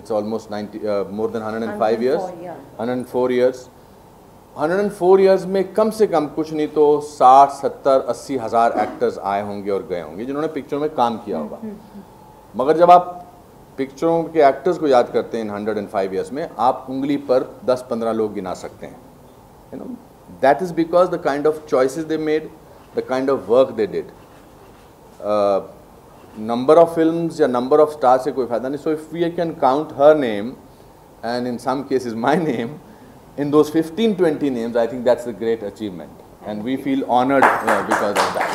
it's almost 90, more than 105 years. 104 years. 104 years में कम से कम कुछ नहीं तो 60, 70, 80 हज़ार एक्टर्स आए होंगे और गए होंगे जिन्होंने पिक्चरों में काम किया होगा। मगर जब आप पिक्चरों के एक्टर्स को याद करते हैं इन 105 years में, आप उंगली पर 10-15 लोग गिना सकते हैं। You know, that is because the kind of choices they made, the kind of work they did. Number of films या number of stars से कोई फायदा नहीं. So if we can count her name and in some cases my name in those 15-20 names, I think that's a great achievement and we feel honored because of that.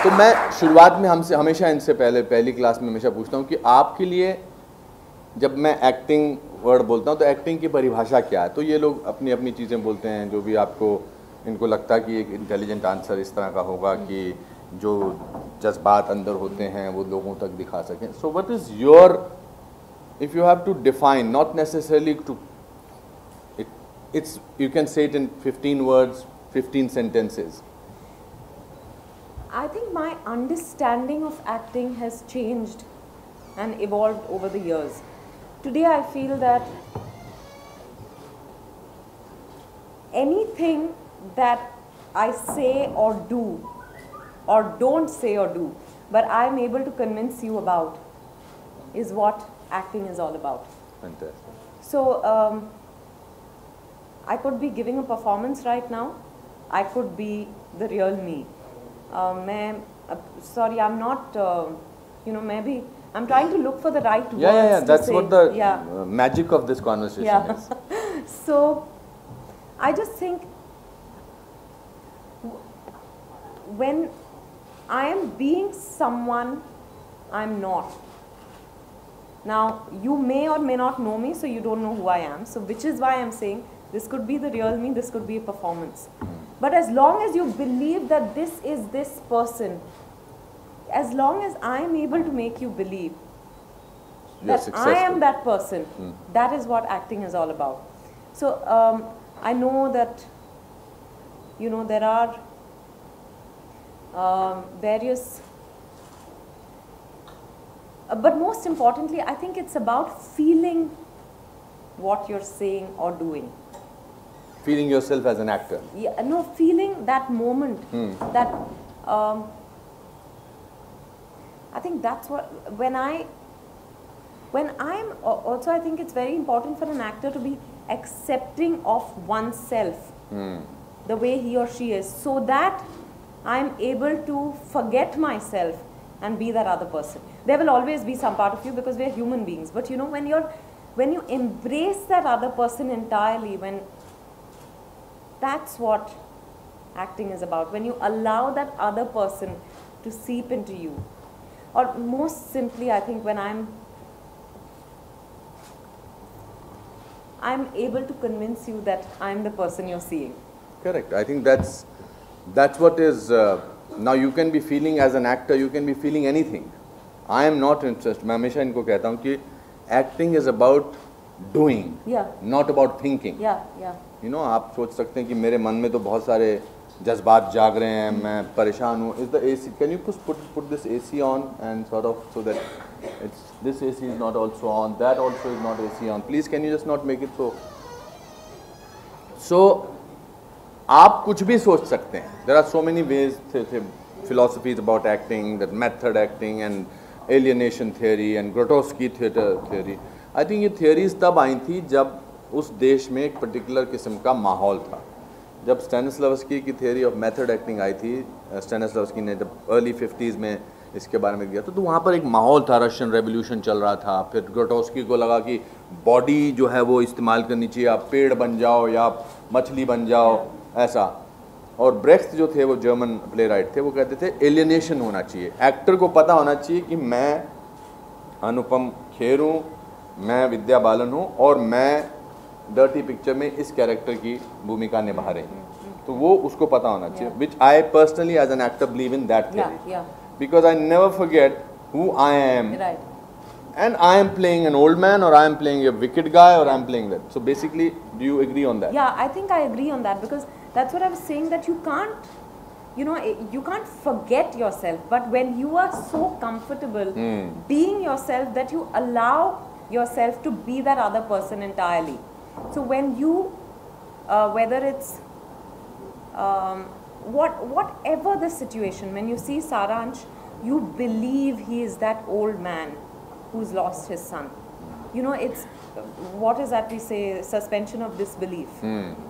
तो मैं शुरुआत में हमसे हमेशा इनसे पहली क्लास में हमेशा पूछता हूँ कि आपके लिए जब मैं एक्टिंग वर्ड बोलता हूँ तो एक्टिंग की परिभाषा क्या है। तो ये लोग अपनी अपनी चीज़ें बोलते हैं, जो भी आपको इनको लगता है कि एक इंटेलिजेंट आंसर इस तरह का होगा कि जो जज्बात अंदर होते हैं वो लोगों तक दिखा सकें। So what is your, if you have to define, not necessarily to, it's you can say it in 15 words, 15 sentences. I think my understanding of acting has changed and evolved over the years. Today I feel that anything that I say or do or don't say or do but I am able to convince you about is what acting is all about. Fantastic. So I could be giving a performance right now, I could be the real me. Sorry, I'm not, you know, maybe I'm trying to look for the right words. Yeah, that's say. what the magic of this conversation is. So I just think when I am being someone I'm not. Now you may or may not know me, so you don't know who I am. So which is why I'm saying this could be the real me, this could be a performance. But as long as you believe that this is this person, as long as I am able to make you believe that I am that person, that is what acting is all about. So I know that, you know, there are various, but most importantly, I think it's about feeling what you're saying or doing. Feeling yourself as an actor. Yeah, no, feeling that moment. That I think that's what when I'm also, I think it's very important for an actor to be accepting of oneself, the way he or she is, so that I'm able to forget myself and be that other person. There will always be some part of you because we are human beings, but you know, when you embrace that other person entirely, that's what acting is about. When you allow that other person to seep into you. Or most simply, I think when I'm able to convince you that I'm the person you're seeing. Correct. I think that's what is, now you can be feeling as an actor, you can be feeling anything. I am not interested. मैं हमेशा इनको कहता हूँ कि acting is about doing, not about thinking. You know, आप सोच सकते हैं कि मेरे मन में तो बहुत सारे जज्बात जाग रहे हैं, मैं परेशान हूँ. Is the AC? Can you put this AC on and sort of so that this AC is not also on, that also is not AC on. Please, can you just not make it so? So आप कुछ भी सोच सकते हैं. There are so many ways, philosophies about acting, that method acting and alienation theory and Grotowski theory. I think ये theories तब आई थी जब उस देश में एक पर्टिकुलर किस्म का माहौल था. जब स्टैनिस्लावस्की की थियरी ऑफ मेथड एक्टिंग आई थी, स्टैनिस्लावस्की ने जब अर्ली 50s में इसके बारे में किया तो वहाँ पर एक माहौल था, रशियन रेवोल्यूशन चल रहा था. फिर ग्रोटोस्की को लगा कि बॉडी जो है वो इस्तेमाल करनी चाहिए, आप पेड़ बन जाओ या मछली बन जाओ, ऐसा. और ब्रेख्ट जो थे वो जर्मन प्ले राइट थे, वो कहते थे एलियनेशन होना चाहिए. एक्टर को पता होना चाहिए कि मैं अनुपम खेर हूँ, मैं विद्या बालन हूँ और मैं डर्टी पिक्चर में इस कैरेक्टर की भूमिका निभा रही हूँ. तो वो उसको पता होना चाहिए. Which I personally as an actor believe in that theory. Because I never forget who I am. Right. And I am playing an old man or I am playing a wicked guy or I am playing that. So basically, do you agree on that? Yeah, I think I agree on that because that's what I was saying, that you you know, you can't forget yourself, but when you are so comfortable being yourself that you allow yourself to be that other person entirely. So when you, whether it's whatever the situation, when you see Saransh, you believe he is that old man who's lost his son. You know, it's, what is that we say, suspension of disbelief.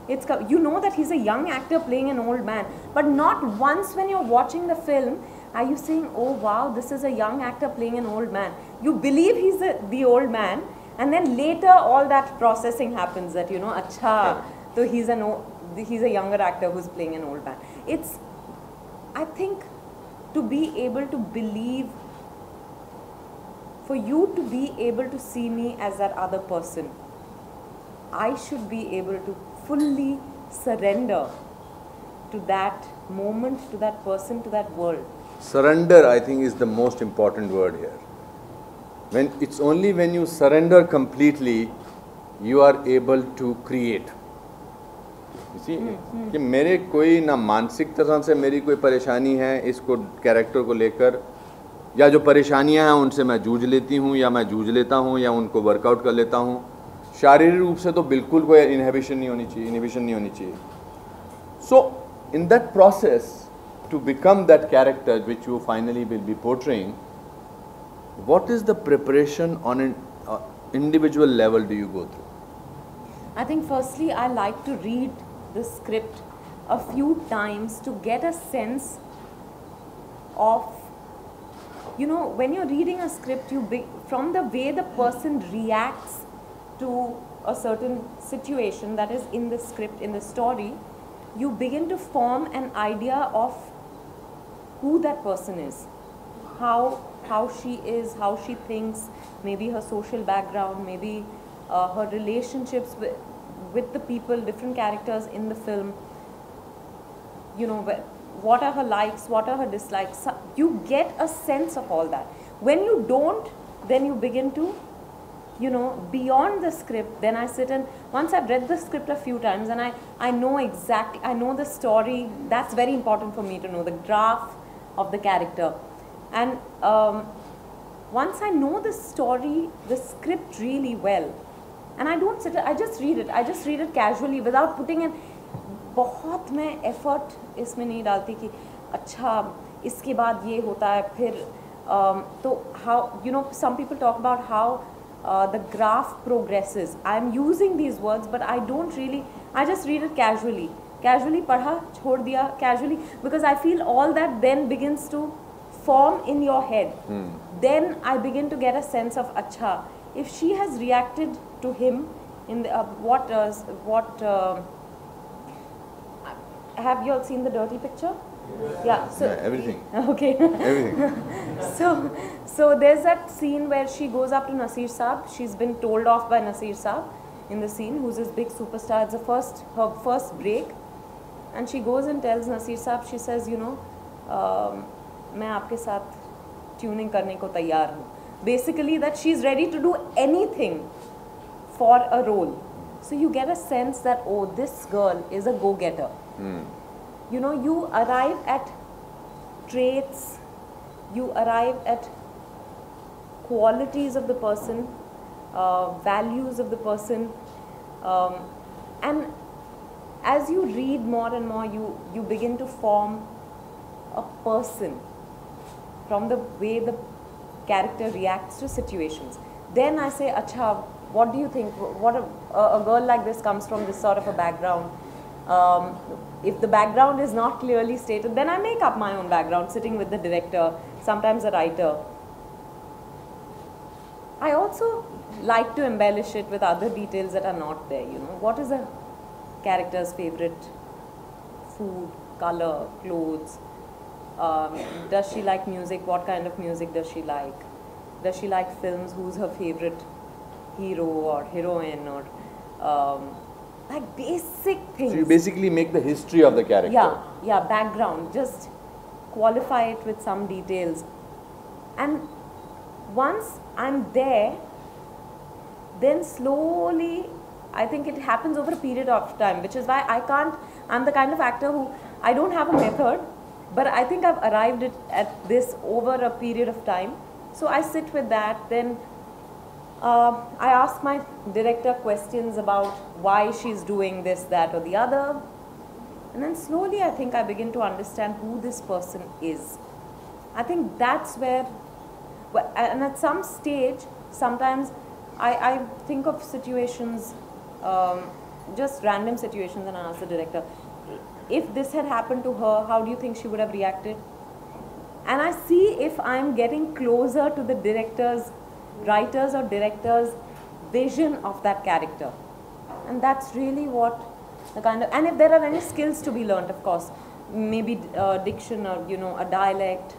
It's, you know that he's a young actor playing an old man, but not once when you're watching the film are you saying, oh wow, this is a young actor playing an old man. You believe he's the old man, and then later all that processing happens that, you know, acha, so he's a younger actor who's playing an old man. It's, I think, to be able to believe, for you to be able to see me as that other person, I should be able to fully surrender to that moment, to that person, to that world. Surrender, I think, is the most important word here. When it's only when you surrender completely, you are able to create. You see, कि मेरे कोई ना मानसिक तरह से मेरी कोई परेशानी है इसको कैरेक्टर को लेकर, या जो परेशानियां हैं उनसे मैं जूझ लेती हूँ या मैं जूझ लेता हूँ या उनको वर्कआउट कर लेता हूँ, शारीरिक रूप से तो बिल्कुल कोई इनहिबिशन नहीं होनी चाहिए. So in that process, to become that character which you finally will be portraying, what is the preparation on an individual level do you go through? I think firstly I like to read the script a few times to get a sense of, you know, when you're reading a script, from the way the person reacts to a certain situation that is in the script, in the story, you begin to form an idea of who that person is, how she is, how she thinks, maybe her social background, maybe her relationships with the people, different characters in the film, you know, what are her likes, what are her dislikes. You get a sense of all that. When you don't, then you begin to, you know, beyond the script, then I sit and, once I've read the script a few times and I know exactly, I know the story, that's very important for me to know, the draft of the character. And once I know the story, the script really well, and I don't sit, I just read it casually without putting in, बहुत मैं effort इसमें नहीं डालती कि अच्छा इसके बाद ये होता है फिर तो how, you know, some people talk about how the graph progresses. I'm using these words, but I don't really, I just read it casually पढ़ा, छोड़ दिया casually, because I feel all that then begins to form in your head. Then I begin to get a sense of, acha, if she has reacted to him in the, have you all seen the Dirty Picture? Yeah. So yeah, everything. Okay. Everything. So there's that scene where she goes up to Nasir Saab. She's been told off by Nasir Saab in the scene, who's this big superstar. It's her first break, and she goes and tells Nasir Saab. She says, you know, मैं आपके साथ tuning करने को तैयार हूँ. Basically, that she's ready to do anything for a role. So you get a sense that, oh, this girl is a go-getter. You know, you arrive at traits, you arrive at qualities of the person, values of the person, and as you read more and more, you begin to form a person from the way the character reacts to situations. Then I say, acha, what do you think? What a girl like this comes from this sort of a background. If the background is not clearly stated, then I make up my own background, sitting with the director, sometimes a writer. I also like to embellish it with other details that are not there. You know, what is a character's favorite food, color, clothes? Does she like music? What kind of music does she like? Does she like films? Who's her favorite hero or heroine, or like basic things. So you basically make the history of the character. Yeah, background. Just qualify it with some details. And once I'm there, then slowly, I think it happens over a period of time, which is why I'm the kind of actor who, I don't have a method. but I think I've arrived at this over a period of time. So I sit with that, then I ask my director questions about why she's doing this, that or the other. And then slowly I think I begin to understand who this person is. I think that's where, and at some stage, sometimes I think of situations, just random situations, and I ask the director, if this had happened to her, how do you think she would have reacted? And I see if I'm getting closer to the writers or director's vision of that character. And that's really what the kind of, and if there are any skills to be learnt, of course, maybe diction or, you know, a dialect,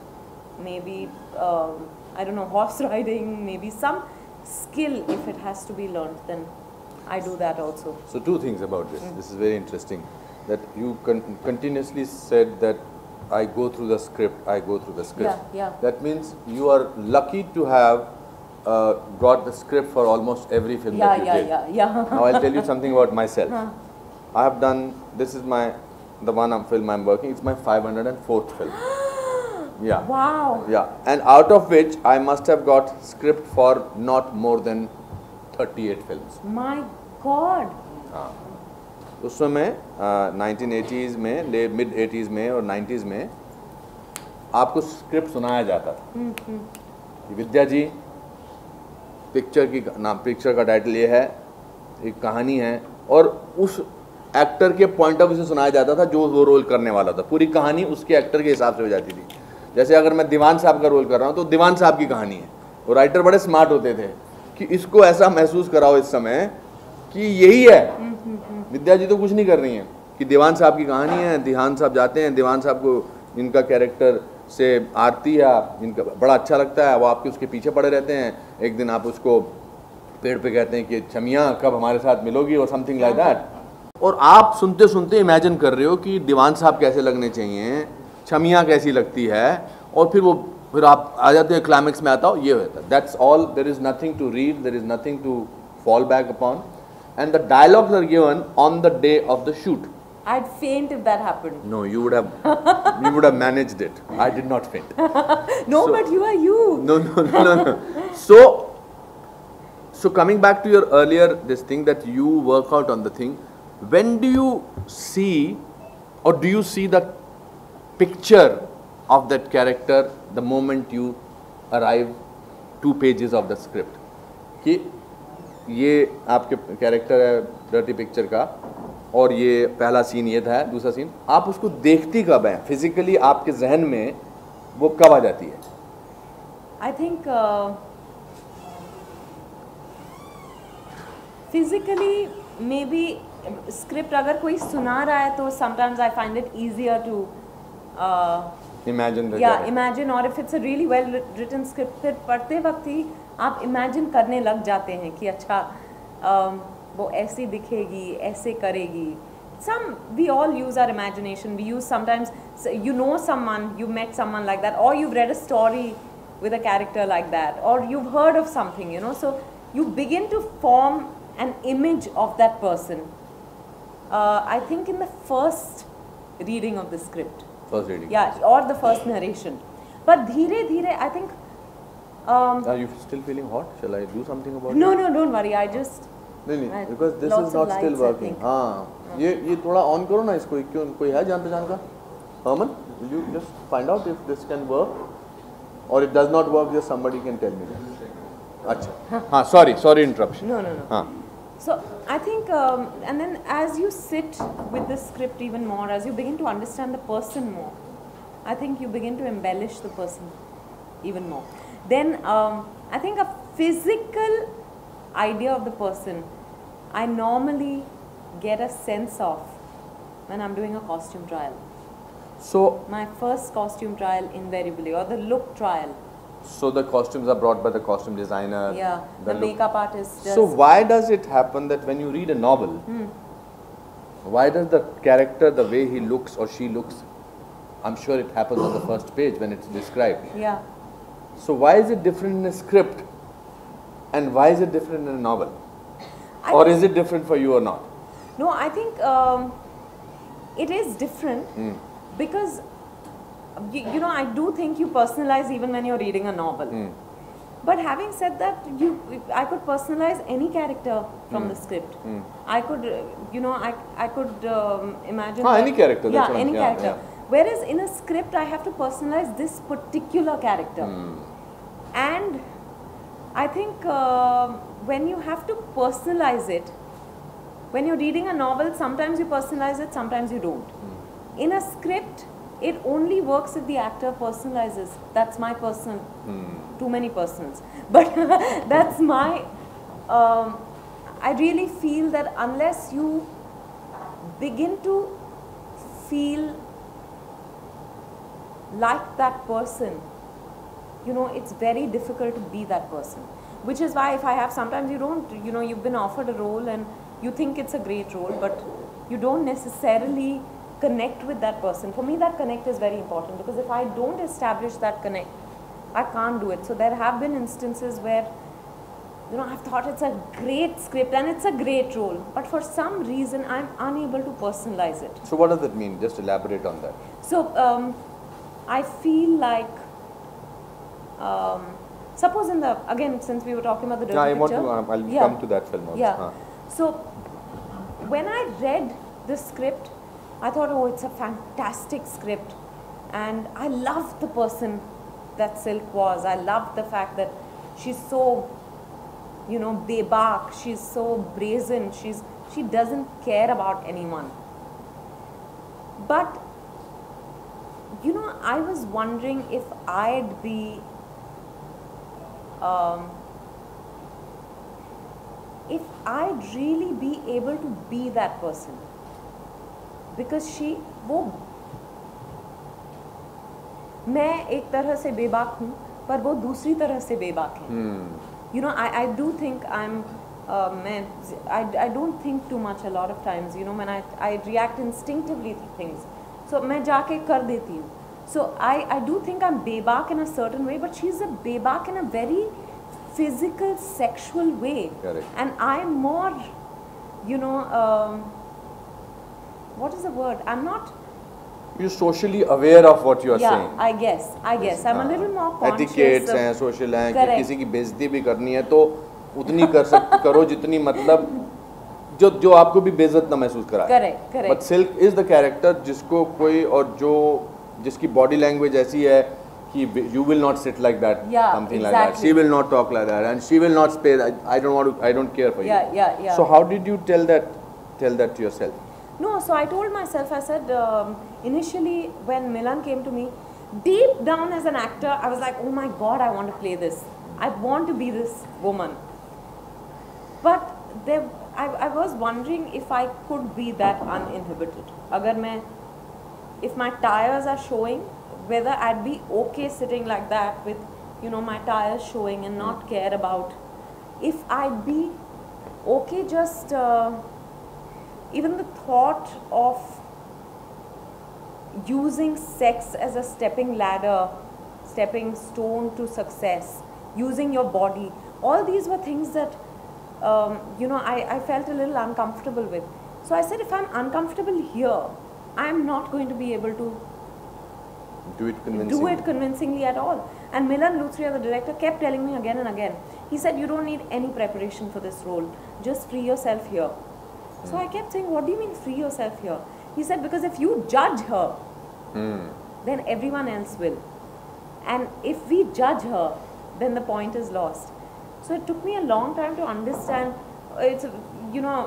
maybe, I don't know, horse riding, maybe some skill, if it has to be learnt, then I do that also. So two things about this. This is very interesting, that you continuously said that I go through the script, I go through the script. Yeah, yeah. That means you are lucky to have got the script for almost every film that you did. Yeah. Now I'll tell you something about myself. I have done, this is the one film I'm working, it's my 504th film. Yeah. Wow. Yeah, and out of which I must have got script for not more than 38 films. My God. उस समय 1980s में, mid 80s में और 90s में आपको script सुनाया जाता था कि विद्या जी, पिक्चर का टाइटल ये है, एक कहानी है, और उस एक्टर के पॉइंट ऑफ व्यू से सुनाया जाता था जो वो रोल करने वाला था। पूरी कहानी उसके एक्टर के हिसाब से हो जाती थी। जैसे अगर मैं दीवान साहब का रोल कर रहा हूँ तो दीवान साहब की कहानी है, और राइटर बड़े स्मार्ट होते थे कि इसको ऐसा महसूस कराओ इस समय कि यही है, विद्या जी तो कुछ नहीं कर रही हैं, कि दीवान साहब की कहानी है, दीवान साहब जाते हैं, दीवान साहब को इनका कैरेक्टर से आरती या इनका बड़ा अच्छा लगता है, वो आपके उसके पीछे पड़े रहते हैं। एक दिन आप उसको पेड़ पे कहते हैं कि छमिया कब हमारे साथ मिलोगी, और समथिंग लाइक दैट, और आप सुनते सुनते इमेजिन कर रहे हो कि दीवान साहब कैसे लगने चाहिए, छमिया कैसी लगती है, और फिर आप आ जाते हैं क्लाइमेक्स में आता हो, ये होता है। That's all, there is nothing to read, there is nothing to fall back upon, and the dialogues are given on the day of the shoot. I'd faint if that happened. No, you would have managed it. I did not faint. No, but you are you. No. So coming back to your earlier this thing that you work out on the thing, when do you see, or do you see the picture of that character the moment you arrive 2 pages of the script? कि ये आपके character है dirty picture का, और ये पहला scene ये था, दूसरा सीन, आप उसको देखती कब हैं फिजिकली, आपके जहन में वो कब आ जाती है? I think physically maybe script अगर कोई सुना रहा है तो sometimes I find it easier to imagine, और if it's a really well written script, फिर पढ़ते वक्त ही आप इमेजिन करने लग जाते हैं कि अच्छा वो ऐसी दिखेगी, ऐसे करेगी. We all use our imagination. We use sometimes, you know someone, you met someone like that, or you've read a story with a character like that, or you've heard of something, you know, so you begin to form an image of that person. I think in the first reading of the script. First reading. Yeah, or the first narration. But dheere dheere, I think. Are you still feeling hot? Shall I do something about it? No, don't worry. I just. नहीं, because this is not still working. हाँ, ये थोड़ा on करो ना इसको. क्यों, कोई है जान पहचान का? Herman, will you just find out if this can work, or it does not work? Just somebody can tell me that. अच्छा, हाँ, sorry interruption. No. हाँ. So I think, and then as you sit with the script even more, as you begin to understand the person more, I think you begin to embellish the person even more. Then I think a physical idea of the person, I normally get a sense of when I'm doing a costume trial. So my first costume trial invariably, or the look trial. So the costumes are brought by the costume designer. Yeah, the makeup artist does. So why does it happen that when you read a novel, why does the character, the way he looks or she looks, I'm sure it happens on the first page when it's described. Yeah. So why is it different in a script, and why is it different in a novel? Or is it different for you or not? No, I think it is different because you know, I do think you personalize even when you're reading a novel. But having said that, I could personalize any character from the script. I could, you know, I could imagine. Any character. Yeah, any character. Whereas in a script, I have to personalize this particular character. And I think when you have to personalize it, when you're reading a novel, sometimes you personalize it, sometimes you don't. In a script, it only works if the actor personalizes. That's my personal, too many personals. But that's my, I really feel that unless you begin to feel like that person, you know, it's very difficult to be that person. Which is why if I have, sometimes you don't, you know, you've been offered a role and you think it's a great role, but you don't necessarily connect with that person. For me, that connect is very important, because if I don't establish that connect, I can't do it. So there have been instances where, you know, I've thought it's a great script and it's a great role, but for some reason I'm unable to personalize it. So what does that mean? Just elaborate on that. So I feel like, suppose in the, again, since we were talking about the dirty I want picture, to, I'll come to that film also. Yeah. So when I read the script, I thought, oh, it's a fantastic script, and I loved the person that Silk was. I loved the fact that she's so, you know, bebak, she's so brazen, she doesn't care about anyone. But, you know, I was wondering if I'd be, if I'd really be able to be that person. Because मैं एक तरह से बेबाक हूँ, पर वो दूसरी तरह से बेबाक है. You know, I do think I don't think too much a lot of times. You know, when I react instinctively to things. So मैं जाके कर देती हूँ. So I do think I'm bebak in a certain way, but she's a bebak in a very physical, sexual way. Correct. And I'm more, you know, what is the word? I'm not. You're socially aware of what you are saying. Yeah, I guess. I'm a little more conscious. Etiquettes हैं, social हैं, कि किसी की बेइज्जती भी करनी है तो उतनी करो जितनी मतलब जो आपको भी बेइज्जत ना महसूस कराए. Correct. But Silk is the character जिसको कोई और जो जिसकी body language ऐसी है कि you will not sit like that, something like that. She will not talk like that, and she will not say I don't care for you. Yeah. So how did you tell that to yourself? No, so I told myself, I said, initially when Milan came to me, deep down as an actor, I was like, oh my God, I want to play this. I want to be this woman. But I was wondering if I could be that uninhibited. If my tires are showing, whether I'd be okay sitting like that with, you know, my tires showing and not care about. If I'd be okay just... even the thought of using sex as a stepping ladder, stepping stone to success, using your body, all these were things that, you know, I felt a little uncomfortable with. So I said, if I'm uncomfortable here, I'm not going to be able to do it convincingly at all. And Milan Luthria, the director, kept telling me again and again, he said, you don't need any preparation for this role, just free yourself here. So I kept saying, what do you mean free yourself here? He said, because if you judge her, then everyone else will. And if we judge her, then the point is lost. So it took me a long time to understand, it's, you know,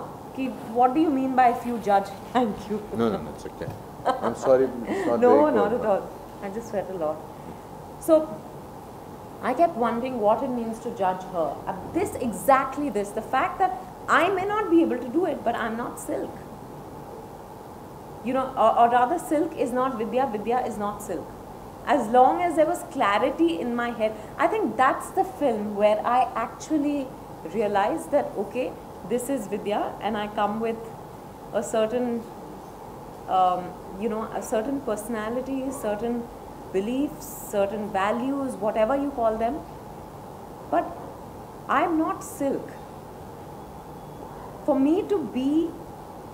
what do you mean by if you judge? Thank you. No, it's okay. I'm sorry. It's not no, not at all. I just sweat a lot. So I kept wondering what it means to judge her. Exactly this, the fact that I may not be able to do it, but I'm not Silk. You know, or rather Silk is not Vidya, Vidya is not Silk. As long as there was clarity in my head, I think that's the film where I actually realized that, okay, this is Vidya and I come with a certain, you know, a certain personality, certain beliefs, certain values, whatever you call them. But I'm not Silk. For me to be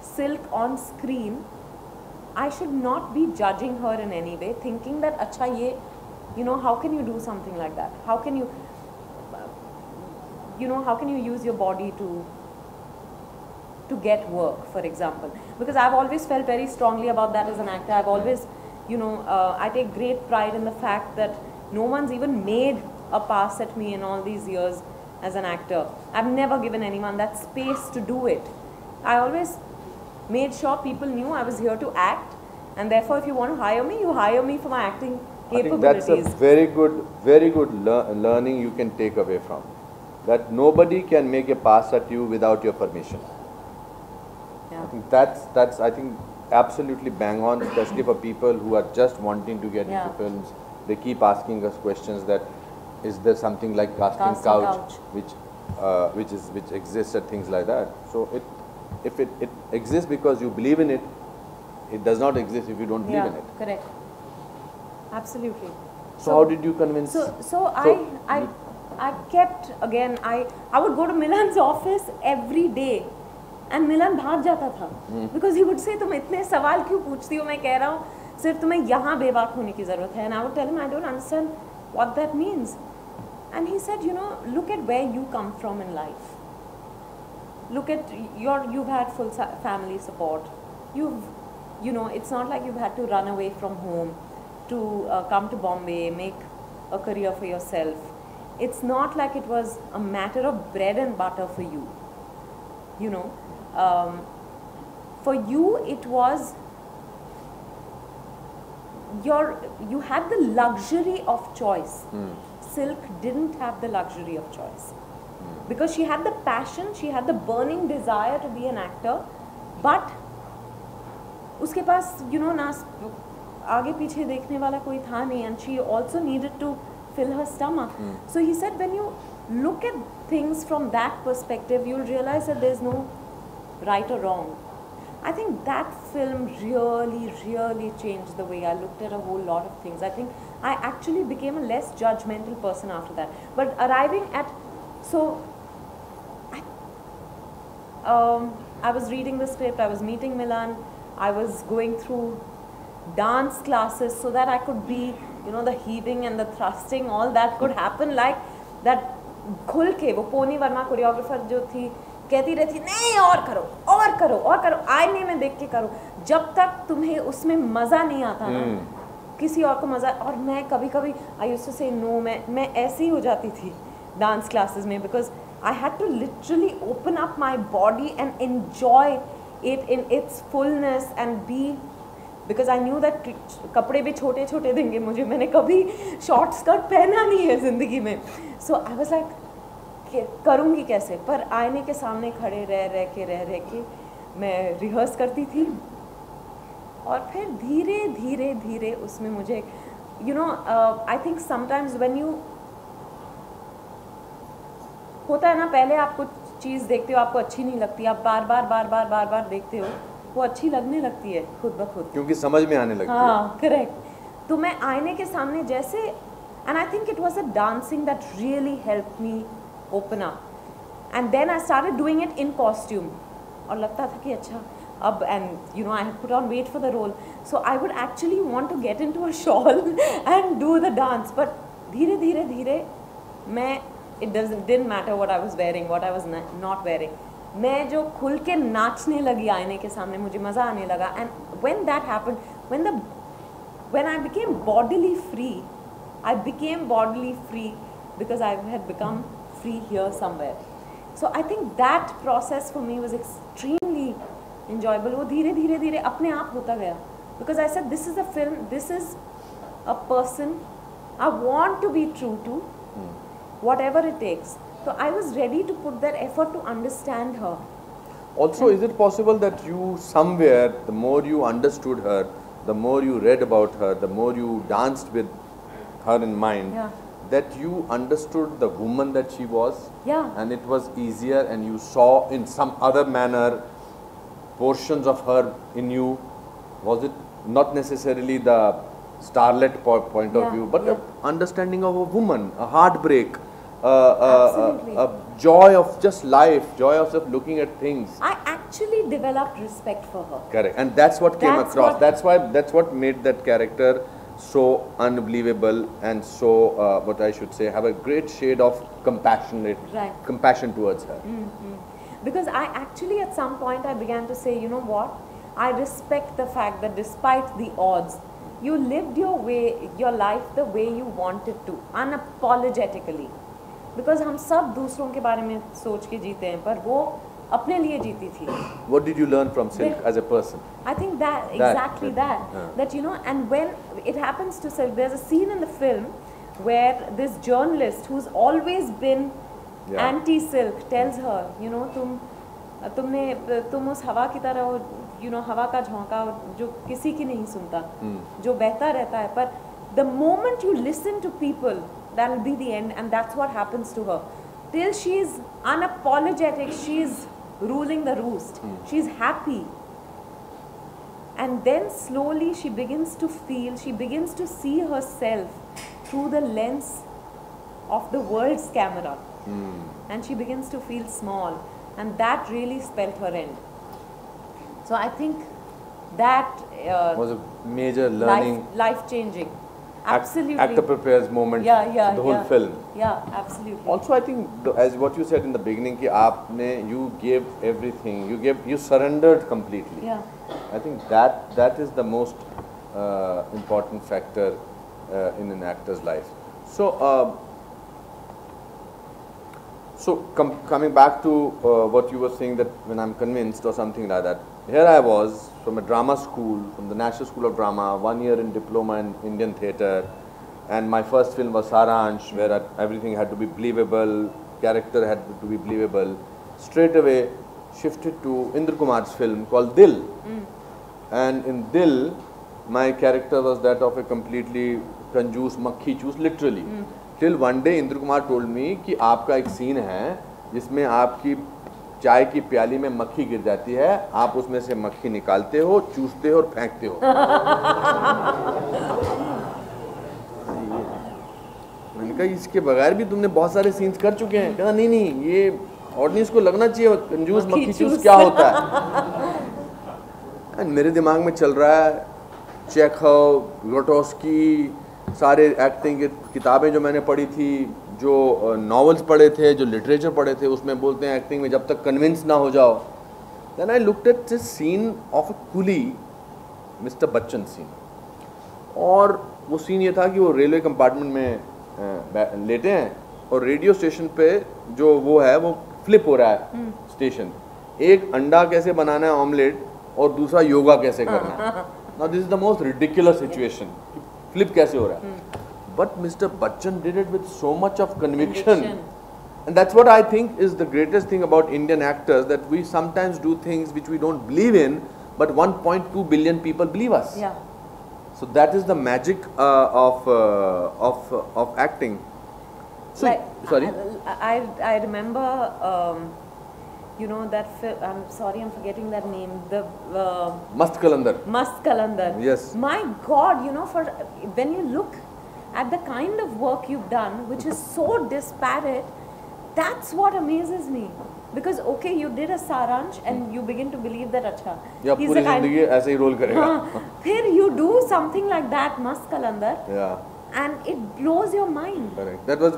Silk on screen, I should not be judging her in any way, thinking that, acha ye, you know, how can you do something like that? How can you, you know, how can you use your body to get work, for example? Because I've always felt very strongly about that as an actor. I've always, you know, I take great pride in the fact that no one's even made a pass at me in all these years as an actor. I've never given anyone that space to do it. I always made sure people knew I was here to act, and therefore if you want to hire me, you hire me for my acting capabilities. I think that's a very good learning you can take away from. That nobody can make a pass at you without your permission. Yeah. I think that's I think absolutely bang on, especially for people who are just wanting to get into films. They keep asking us questions that, is there something like casting couch which exists at things like that. So if it exists because you believe in it, it does not exist if you don't believe in it. Correct. Absolutely. So how did you convince? I kept, again, I would go to Milan's office every day, and Milan भाग जाता था, because he would say, तुम इतने सवाल क्यों पूछती हो? मैं कह रहा हूँ सिर्फ तुम्हें यहाँ बेबाक होने की ज़रूरत है. And I would tell him, I don't understand what that means. And he said, you know, look at where you come from in life. Look at you've had full family support. You know, it's not like you've had to run away from home to come to Bombay, make a career for yourself. It's not like it was a matter of bread and butter for you. You know, for you it was you had the luxury of choice. Silk didn't have the luxury of choice, because she had the passion, she had the burning desire to be an actor, but उसके पास, you know, ना आगे पीछे देखने वाला कोई था नहीं, and she also needed to fill her stomach. So he said, when you look at things from that perspective, you'll realize that there's no right or wrong. I think that film really changed the way I looked at a whole lot of things. I think I actually became a less judgmental person after that. But arriving at, I was reading the script, I was meeting Milan, I was going through dance classes so that I could be, you know, the heaving and the thrusting, all that could happen like that. खुल के वो pony Verma choreographer जो थी कहती रहती, नहीं और करो और करो और करो, आईने में देख के करो, जब तक तुम्हें उसमें मज़ा नहीं आता ना, किसी और को मज़ा. और मैं कभी कभी I used to say no, मैं ऐसी हो जाती थी डांस क्लासेस में, because I had to literally open up my body and enjoy it in its fullness and be, because I knew that कपड़े भी छोटे छोटे देंगे मुझे, मैंने कभी शॉर्ट स्कर्ट पहना नहीं है ज़िंदगी में. सो आई वाज लाइक, करूँगी कैसे? पर आईने के सामने खड़े रह के मैं रिहर्स करती थी, और फिर धीरे धीरे उसमें मुझे, you know, I think sometimes when you, होता है ना, पहले आप कुछ चीज़ देखते हो, आपको अच्छी नहीं लगती, आप बार बार देखते हो, वो अच्छी लगने लगती है खुद ब खुद, क्योंकि समझ में आने लगती है. हाँ, करेक्ट. तो मैं आईने के सामने जैसे, and I think it was a dancing that really helped me open up, and then I started doing it in costume, और लगता था कि अच्छा अब, and you know, I have put on weight for the role, so I would actually want to get into a shawl and do the dance, but धीरे धीरे मैं, it didn't matter what I was wearing, what I was not wearing. मैं जो खुल के नाचने लगी आईने के सामने, मुझे मज़ा आने लगा. And when that happened, when I became bodily free, I became bodily free because I had become free here somewhere. So I think that process for me was extremely enjoyable. वो धीरे धीरे अपने आप होता गया, because I said, this is a film, this is a person I want to be true to, whatever it takes. So I was ready to put that effort to understand her. Also, is it possible that you somewhere, the more you understood her, the more you read about her, the more you danced with her in mind, that you understood the woman that she was, and it was easier, and you saw in some other manner portions of her in you? Was it not necessarily the starlet point of view, but the understanding of a woman, a heartbreak, a joy of just life, joy of looking at things? I actually developed respect for her. Correct, and that's what came That's across. what- That's what made that character so unbelievable and so what I should say, have a great shade of Right. compassion towards her. Because I actually at some point I began to say, you know what, I respect the fact that despite the odds, you lived your life the way you wanted to, unapologetically. Because हम सब दूसरों के बारे में सोच के जीते हैं, पर वो अपने लिए जीती थी. What did you learn from Silk as a person? I think exactly that. That, you know, and when it happens to Silk, there's a scene in the film where this journalist who's always been anti-Silk tells her, you know, तुम उस हवा की तरह हो, you know, हवा का झोंका जो किसी की नहीं सुनता, जो बहता रहता है, पर the moment you listen to people, that'll be the end, and that's what happens to her. Till she's unapologetic, she's ruling the roost. She's happy. And then slowly she begins to feel, she begins to see herself through the lens of the world's camera. And she begins to feel small. And that really spelled her end. So I think that Was a major learning. life changing. Absolutely. Actor prepares moment. Yeah, the whole film. Yeah, absolutely. Also, I think as what you said in the beginning, कि आपने you gave everything, you surrendered completely. Yeah. I think that is the most important factor in an actor's life. So coming back to what you were saying, that when I'm convinced or something like that, here I was from a drama school, from the National School of Drama, 1 year in diploma in Indian theatre, and my first film was Saransh, where everything had to be believable, character had to be believable. Straight away shifted to Indra Kumar's film called Dil. And in Dil, my character was that of a completely कंजूस मक्खी चूस, literally. Till one day Indra Kumar told me कि आपका एक scene है जिसमें आपकी चाय की प्याली में मक्खी गिर जाती है, आप उसमें से मक्खी निकालते हो, चूसते हो और फेंकते हो. मैंने कहा इसके बगैर भी तुमने बहुत सारे सीन्स कर चुके हैं. कहा नहीं, ये ऑडियंस को लगना चाहिए कंजूस मक्खी चूस क्या होता है. मेरे दिमाग में चल रहा है चेखव, ग्रोटोस्की, सारे एक्टिंग की किताबें जो मैंने पढ़ी थी, जो नॉवेल्स पढ़े थे, जो लिटरेचर पढ़े थे, उसमें बोलते हैं एक्टिंग में जब तक कन्विंस ना हो जाओ. Then I looked at this scene of a coolie, mister Bachchan scene. और वो सीन ये था कि वो रेलवे कंपार्टमेंट में लेटे हैं और रेडियो स्टेशन पे जो वो है वो फ्लिप हो रहा है स्टेशन. एक अंडा कैसे बनाना है ऑमलेट और दूसरा योगा कैसे करना है. Now this is the most ridiculous situation, flip कैसे हो रहा है. But Mr. Bachchan did it with so much of conviction. And that's what I think is the greatest thing about Indian actors, that we sometimes do things which we don't believe in, but 1.2 billion people believe us. Yeah. So that is the magic of acting. So, Like, sorry? I remember, you know, that film, I'm sorry, I'm forgetting that name, the Mast Kalandar. Mast Kalandar. Yes. My God, you know, when you look at the kind of work you've done, which is so disparate, that's what amazes me. Because okay, you did a Saransh and you begin to believe that अच्छा, या पूरी जिंदगी ऐसे ही role करेगा. फिर you do something like that, Mast Kalandar. Yeah. And it blows your mind. Correct. That was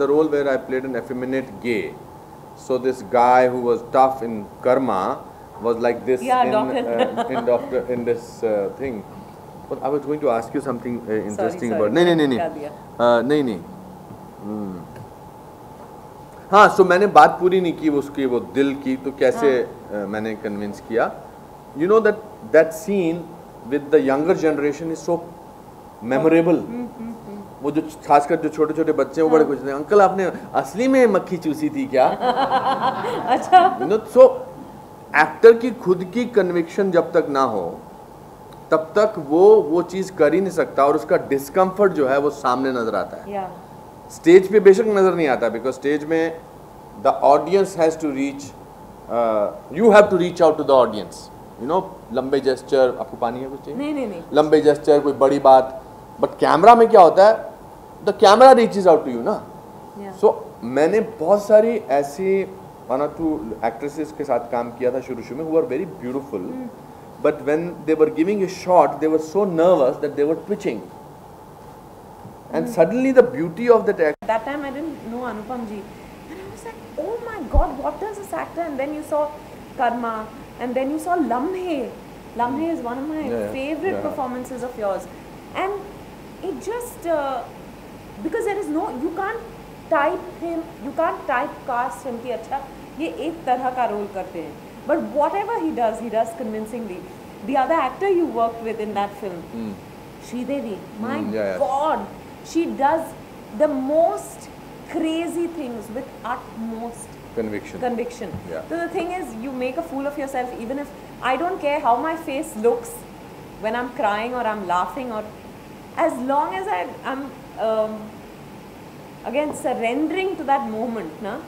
the role where I played an effeminate gay. So this guy who was tough in Karma was like this in this thing. But I was going to ask you something interesting about. नहीं. हाँ, so मैंने बात पूरी नहीं की उसकी वो दिल की, तो कैसे मैंने कन्विंस किया. You know that scene with the younger generation is so memorable. वो जो खासकर जो छोटे छोटे बच्चे हैं वो बड़े खुश थे. अंकल आपने असली में मक्खी चूसी थी क्या? अच्छा. You know, so एक्टर की खुद की कन्विक्शन जब तक ना हो तब तक वो चीज़ कर ही नहीं सकता, और उसका डिस्कम्फर्ट जो है वो सामने नजर आता है. स्टेज पे बेशक नजर नहीं आता, बिकॉज स्टेज में the audience has to reach, you have to reach out to the audience. You know, लंबे जेस्चर, आपको पानी है कुछ चाहिए? नहीं. लंबे जेस्चर, कोई बड़ी बात. बट कैमरा में क्या होता है, the camera reaches out to you ना. सो मैंने बहुत सारी ऐसी 1 or 2 actresses के साथ काम किया था शुरू में, who were very beautiful, but when they were giving a shot, they were so nervous that they were twitching, and suddenly the beauty of that act. That time I didn't know Anupam ji, and I was like, oh my God, what does this actor? And then you saw Karma, and then you saw Lamhe. Lamhe is one of my favorite performances of yours, and it just because there is no, you can't type him, you can't typecast him कि अच्छा ये एक तरह का role करते हैं, but whatever he does convincingly. The other actor you worked with in that film, Sridevi, my God, she does the most crazy things with utmost conviction. Yeah. So the thing is, you make a fool of yourself, even if I don't care how my face looks when I'm crying or I'm laughing, or as long as I'm again surrendering to that moment, na,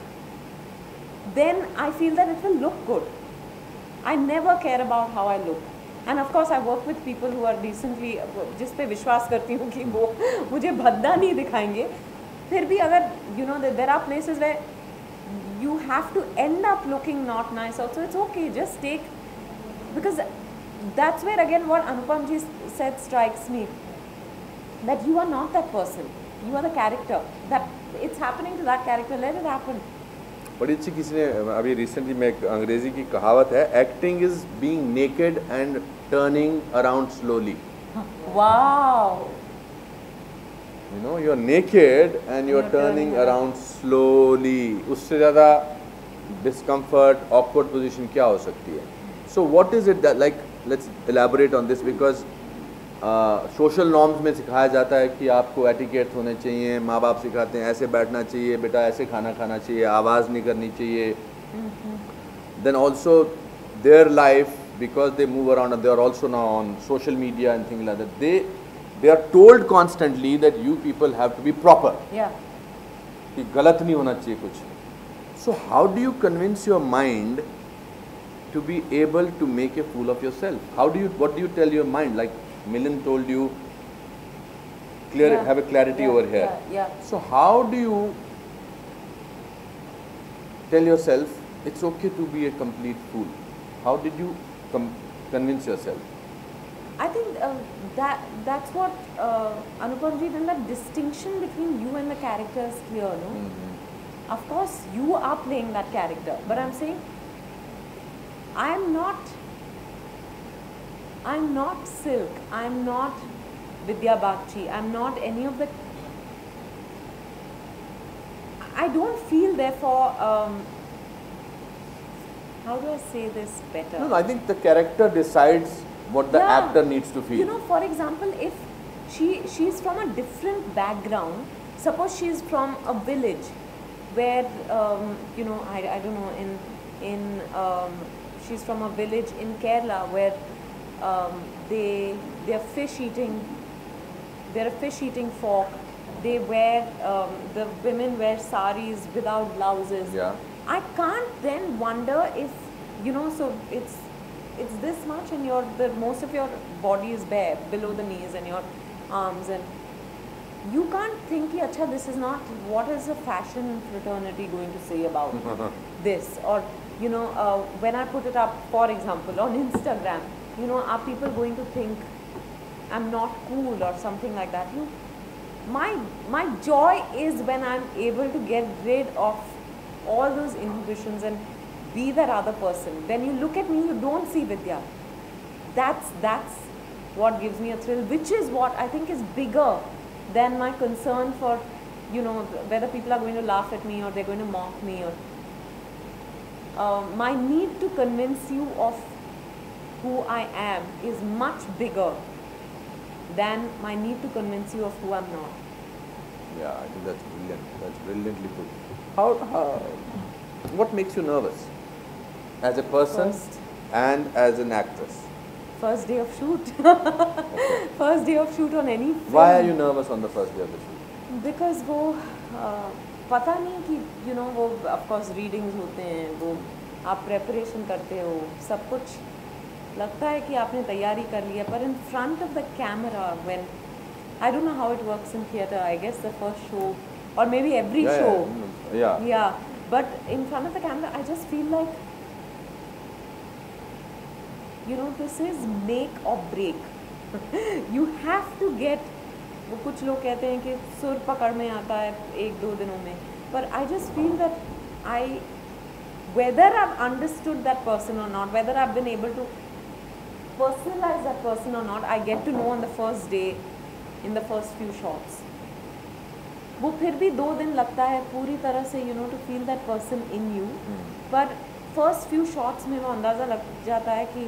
then I feel that it will look good. I never care about how I look. And of course I work with people who are decently, जिस पे विश्वास करती हूँ कि वो मुझे भद्दा नहीं दिखाएंगे. फिर भी अगर you know there are places where you have to end up looking not nice also, it's okay, just take, because that's where again what Anupam ji said strikes me, that you are not that person, you are the character, that it's happening to that character, let it happen. बड़ी अच्छी किसी ने अभी recently में एक अंग्रेजी की कहावत है, acting is being naked and turning around slowly. Wow. You know, you are naked and you are turning around slowly. उससे ज़्यादा discomfort, awkward position क्या हो सकती है? So what is it that, like, let's elaborate on this, because social norms में सिखाया जाता है कि आपको एटिकेट होने चाहिए, माँ बाप सिखाते हैं ऐसे बैठना चाहिए, बेटा ऐसे खाना खाना चाहिए, आवाज़ नहीं करनी चाहिए. Then also their life, because they move around and they are also now on social media and things like that, they are told constantly that you people have to be proper. Yeah. कि गलत नहीं होना चाहिए कुछ. So how do you convince your mind to be able to make a fool of yourself? What do you tell your mind? Like Milind told you, have a clarity over here. Yeah. So how do you tell yourself it's okay to be a complete fool? How did you convince yourself? I think that's what Anupam ji, then that distinction between you and the character is clear, no? Of course, you are playing that character, but I'm saying I'm not Silk, I'm not Vidya Bagchi, I'm not any of the. I don't feel therefore. How do I say this better? No, I think the character decides what the actor needs to feel. You know, for example, if she's from a different background, suppose she's from a village where you know, I don't know, she's from a village in Kerala where they're a fish eating folk. They wear the women wear saris without blouses. Yeah. I can't then wonder if, you know, so it's this much and most of your body is bare below the knees and your arms, and you can't think ki, acha, this is not, what is a fashion fraternity going to say about this? Or, you know, when I put it up, for example, on Instagram, you know, are people going to think I'm not cool or something like that? My joy is when I'm able to get rid of all those inhibitions and be that other person. When you look at me, you don't see Vidya. That's what gives me a thrill, which is what I think is bigger than my concern for, you know, whether people are going to laugh at me or they're going to mock me, or my need to convince you of who I am is much bigger than my need to convince you of who I'm not. Yeah, I think that's brilliant. That's brilliantly put. How what makes you nervous as a person and as an actress? First day of shoot. First day of shoot on any film. Why are you nervous on the first day of the shoot? Because वो पता नहीं कि, you know, वो of course readings होते हैं, वो आप preparation करते हो, सब कुछ लगता है कि आपने तैयारी कर लिया, पर in front of the camera, when I don't know how it works in theatre, I guess the first show or maybe every show. Yeah. But in front of the camera, I just feel like, you know, this is make or break. You have to get, वो कुछ लोग कहते हैं कि सुर पकड़ में आता है 1-2 दिनों में, but I just feel that whether I've understood that person or not, whether I've been able to personalize that person or not, I get to know on the first day, in the first few shots. वो फिर भी 2 दिन लगता है पूरी तरह से, you know, to feel that person in you. But first few shots में वो अंदाज़ा लग जाता है कि,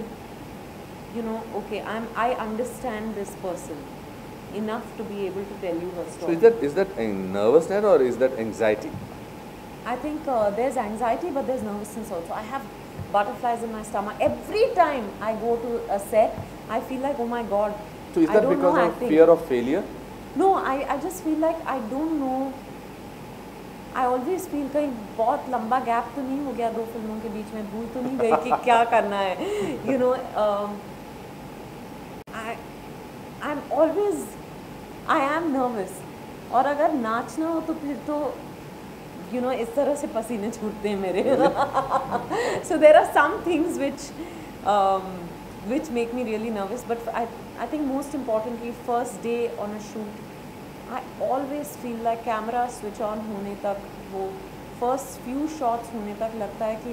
you know, okay, I understand this person enough to be able to tell you her story. So is that a nervousness or is that anxiety? I think there's anxiety, but there's nervousness also. I have butterflies in my stomach every time I go to a set. I feel like, oh my god. So is that because of fear of failure? No, I just feel like I don't know. I always feel कहीं बहुत लंबा gap तो नहीं हो गया 2 फिल्मों के बीच में, भूल तो नहीं गई कि क्या करना है. You know, I'm always, I am nervous. और अगर नाचना हो तो फिर तो, you know, इस तरह से पसीने छूटते हैं मेरे. So there are some things which make me really nervous. But I think most importantly, first day on a shoot, I always feel like camera switch on होने तक, वो first few shots होने तक लगता है कि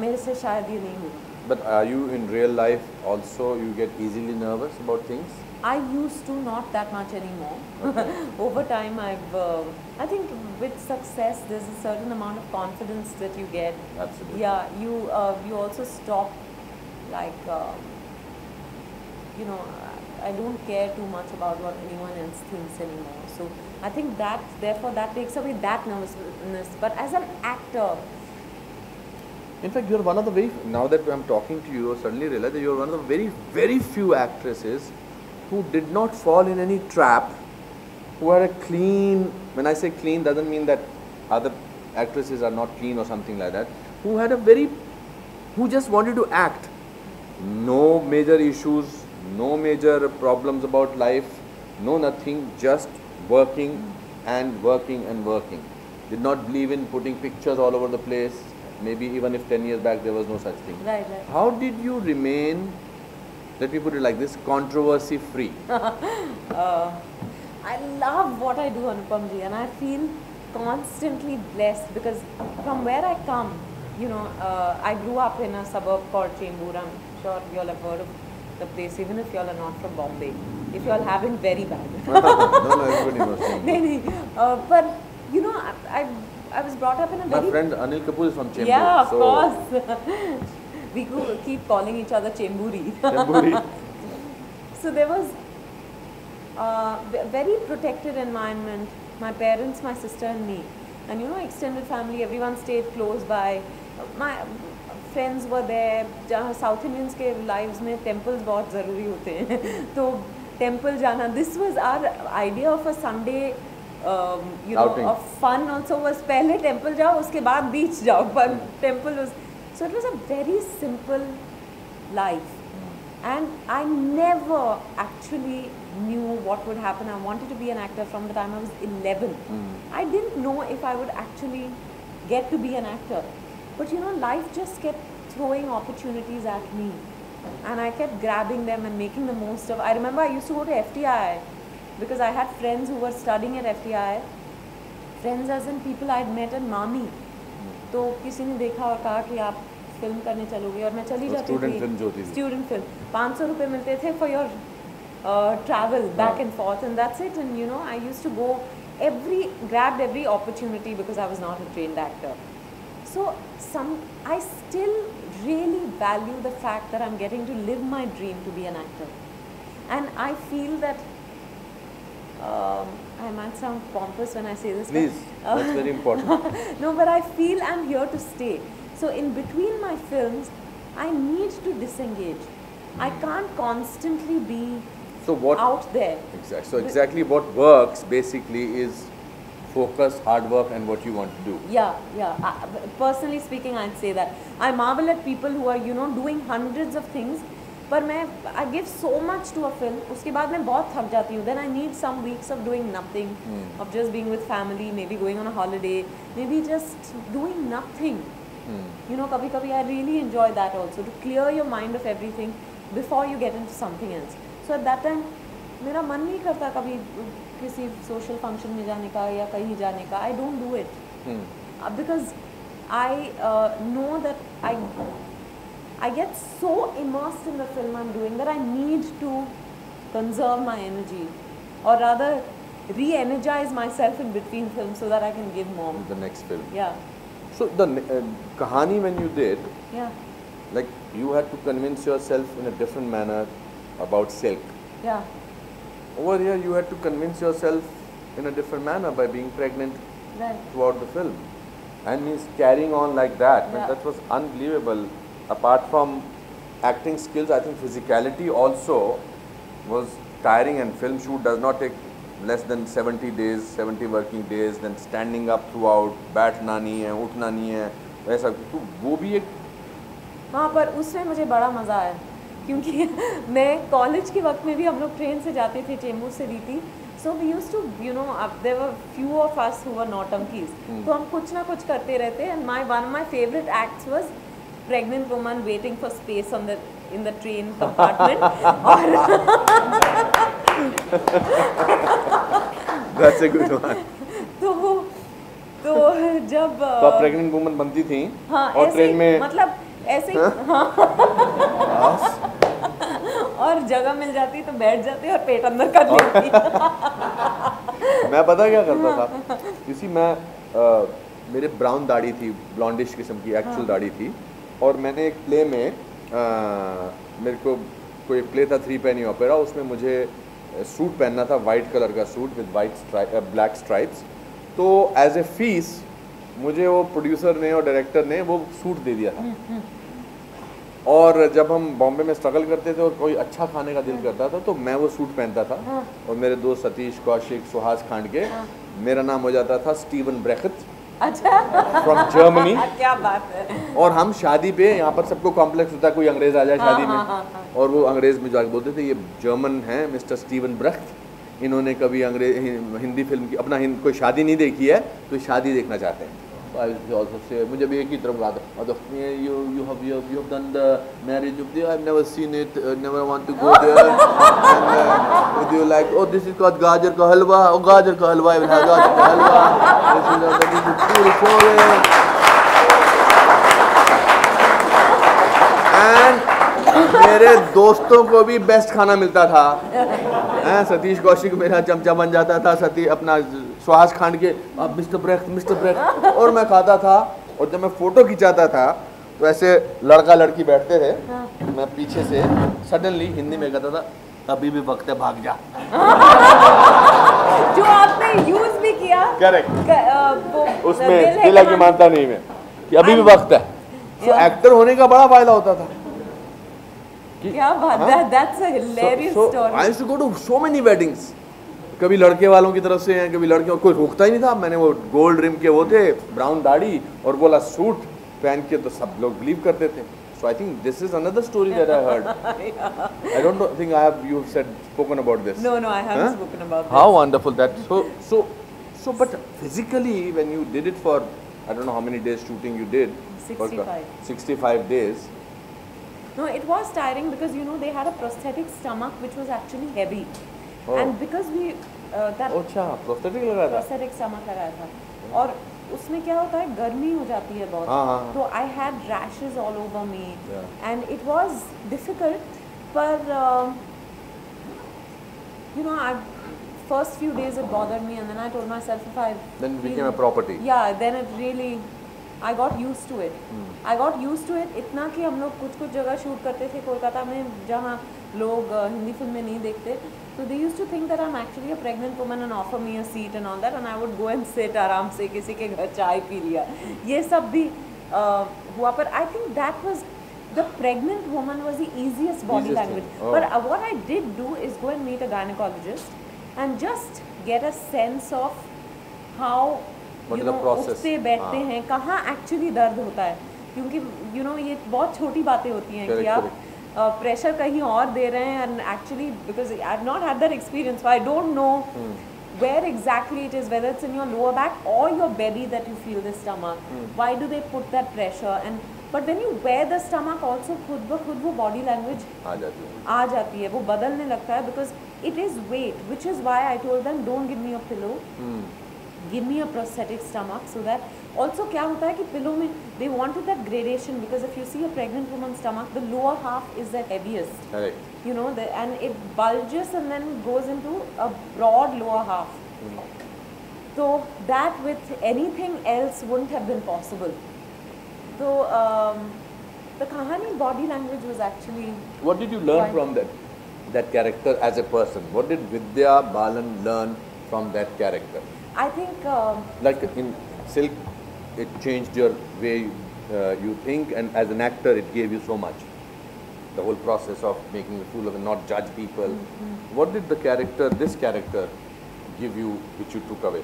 मेरे से शायद ये नहीं होगा. But are you in real life also, you get easily nervous about things? I used to, not that much anymore. Okay. Over time, I think with success, there's a certain amount of confidence that you get. Absolutely. Yeah, you also stop, like, you know, I don't care too much about what anyone else thinks anymore. So I think therefore that takes away that nervousness. But as an actor, in fact, you're one of the now that I'm talking to you, I suddenly realize that you're one of the very, very few actresses who did not fall in any trap, who had a clean, when I say clean, doesn't mean that other actresses are not clean or something like that, who just wanted to act. No major issues, no major problems about life, no nothing, just working and working and working. Did not believe in putting pictures all over the place. Maybe even if 10 years back there was no such thing. Right. How did you remain, let me put it like this, controversy free? I love what I do, Anupam ji, and I feel constantly blessed because from where I come, you know, I grew up in a suburb called Chembur. I'm sure you all have heard of the place, even if you all are not from Bombay. If you all haven't, very bad. No, everybody knows Chembur. But you know, I was brought up in a very... My friend Anil Kapoor is from Chembur. Yeah, of course. We could keep calling each other Chemburi. Chemburi. So there was a very protected environment. My parents, my sister and me. And you know, extended family, everyone stayed close by. My friends were there. South Indians के lives में temples बहुत ज़रूरी होते हैं. तो temple जाना. This was our idea of a Sunday you know, outing. of fun also was पहले temple जाओ उसके बाद beach जाओ, but temple was, so it was a very simple life. And I never actually knew what would happen. I wanted to be an actor from the time I was 11. I didn't know if I would actually get to be an actor. But you know, life just kept throwing opportunities at me. And I kept grabbing them and making the most of. I remember I used to go to FTI because I had friends who were studying at FTI. Friends as in people I had met at Mami. तो किसी ने देखा और कहा कि आप film करने चलोगे, और मैं चली जाती थी. स्टूडेंट फिल्म जो थी, स्टूडेंट फिल्म 500 रुपए मिलते थे for your travel back and forth, and that's it. And you know, I used to go grabbed every opportunity because I was not a trained actor. So I still really value the fact that I'm getting to live my dream to be an actor, and I feel that I might sound pompous when I say this. Please, but, that's very important. No, but I feel I'm here to stay. So in between my films, I need to disengage. I can't constantly be out there. Exactly. So exactly what works basically is focus, hard work, and what you want to do. Yeah. Personally speaking, I'd say that. I marvel at people who are, you know, doing hundreds of things, पर मैं I give so much to a film, उसके बाद मैं बहुत थक जाती हूँ. Then I need some weeks of doing nothing, of just being with family, maybe going on a holiday, maybe just doing nothing. You know, कभी कभी I really enjoy that also, to clear your mind of everything before you get into something else. So at that time मेरा मन नहीं करता कभी किसी social function में जाने का या कहीं जाने का. I don't do it because I know that I get so immersed in the film I'm doing that I need to conserve my energy, or rather re-energize myself in between films so that I can give more. The next film. Yeah. So the Kahani, when you did, Yeah. like you had to convince yourself in a different manner about Silk. Yeah. Over here, you had to convince yourself in a different manner by being pregnant Right. throughout the film, and he's carrying on like that. Yeah. That was unbelievable. Apart from acting skills, I think physicality also was tiring, and film shoot does not take less than 70 days, 70 working days. Then standing up throughout, बैठना नहीं है, उठना नहीं है, वैसा. तो वो भी एक हाँ, पर उसमें मुझे बड़ा मज़ा आया, क्योंकि मैं कॉलेज के वक्त में भी हम लोग ट्रेन से जाते थे चेंबूर से Riti. So we used to, you know, there were few of us who were nautankis, तो हम कुछ ना कुछ करते रहते. And one of my favourite acts was pregnant woman waiting for space on the in the train compartment. That's a good one. तो जब तो आप प्रेग्नेंट वुमन बनती थी. हाँ, और ऐसे ट्रेन में मतलब ऐसे ही, हाँ. और जगह मिल जाती तो बैठ जाती और पेट अंदर कर लेती. मैं पता क्या करता था, किसी मैं मेरे ब्राउन दाढ़ी थी, ब्लॉन्डिश किस्म की एक्चुअल दाढ़ी थी, और मैंने एक प्ले में मेरे को कोई प्ले था 3 पेनी ओपेरा, उसमें मुझे सूट पहनना था, वाइट कलर का suit with white black stripes. तो एज ए फीस मुझे वो प्रोड्यूसर ने और डायरेक्टर ने वो सूट दे दिया था. और जब हम बॉम्बे में स्ट्रगल करते थे और कोई अच्छा खाने का दिल करता था तो मैं वो सूट पहनता था. और मेरे दोस्त सतीश, कौशिक, सुहास खांडके, मेरा नाम हो जाता था स्टीवन ब्रेखत. अच्छा. From Germany. क्या बात है. और हम शादी पे, यहाँ पर सबको कॉम्प्लेक्स होता है कोई अंग्रेज आ जाए शादी में, और वो अंग्रेज में जाके बोलते थे ये जर्मन है मिस्टर स्टीवन ब्रेख्त, इन्होंने कभी अंग्रेज हिंदी फिल्म की अपना कोई शादी नहीं देखी है तो शादी देखना चाहते हैं. मुझे भी एक ही तरफ कहा था, you have done the marriage of the, I've never seen it, never want to go there. And would you like, oh this is called गाजर का हलवा, oh गाजर का हलवा, I will have गाजर का हलवा. This is beautiful. And मेरे दोस्तों को भी बेस्ट खाना मिलता था. सतीश कौशिक मेरा चमचा बन जाता था, अपना सुहास खांड के अब मिस्टर ब्रेख्त, और मैं खाता था. और जब मैं फोटो खिंचाता था तो ऐसे लड़का लड़की बैठते थे, मैं पीछे से सडनली हिंदी में कहता था अभी भी वक्त है भाग जा. जो आपने यूज भी किया. करेक्ट. उसमें दिल की मानता नहीं मैं कि अभी भी वक्त है. तो एक्टर होने का बड़ा फायदा होता था. क्या बात. That's a hilarious story. I used to go to so many weddings. कभी लड़के वालों की तरफ से हैं, कभी लड़कियों, कोई रोकता ही नहीं था. मैंने वो गोल्ड रिम के वो थे, ब्राउन दाढ़ी और बोला सूट पहन के, तो सब लोग बिलीव करते थे. So I think this is another story that I heard. I don't think you've spoken about this. No, I haven't spoken about this. How wonderful that. So, but physically when you did it for, I don't know how many days shooting you did. 65. 65 days. No, it was tiring because you know they had a prosthetic stomach which was actually heavy, and because we that prosthetic लगाया था. Prosthetic stomach लगाया था, और उसमें क्या होता है गर्मी हो जाती है बहुत. तो I had rashes all over me, and it was difficult. But you know, first few days it bothered me, and then I told myself if I then it became a property. Yeah, then it really. I got used to it. I got used to it इतना कि हम लोग कुछ जगह shoot करते थे कोलकाता में जहाँ लोग हिंदी फिल्में नहीं देखते. So they used to think that I'm actually a pregnant woman and offer me a seat and all that, and I would go and sit आराम से किसी के घर चाय पी लिया. ये सब भी हुआ. पर I think that was the pregnant woman was the easiest body language. But what I did do is go and meet a gynecologist and just get a sense of how उठते बैठते हैं, कहाँ एक्चुअली दर्द होता है. क्योंकि you know ये बहुत छोटी बातें होती हैं कि आप pressure कहीं और दे रहे हैं, and actually because I've not had that experience, so I don't know where exactly it is, whether it's in your lower back or your belly that you feel the stomach. Why do they put that pressure? And but when you wear the stomach also, खुद ब खुद वो body language आ जाती है, वो बदलने लगता है, because it is weight, which is why I told them don't give me a pillow, give me a prosthetic stomach, so that also क्या होता है कि pillow में they wanted that gradation, because if you see a pregnant woman's stomach, the lower half is the heaviest. Correct. You know, and it bulges and then goes into a broad lower half. So that with anything else wouldn't have been possible. So the Kahani body language was actually. What did you learn from that character as a person? What did Vidya Balan learn from that character? I think. Like in Silk, it changed your way you think, and as an actor, it gave you so much. The whole process of making a fool of and not judge people. What did this character, give you, which you took away?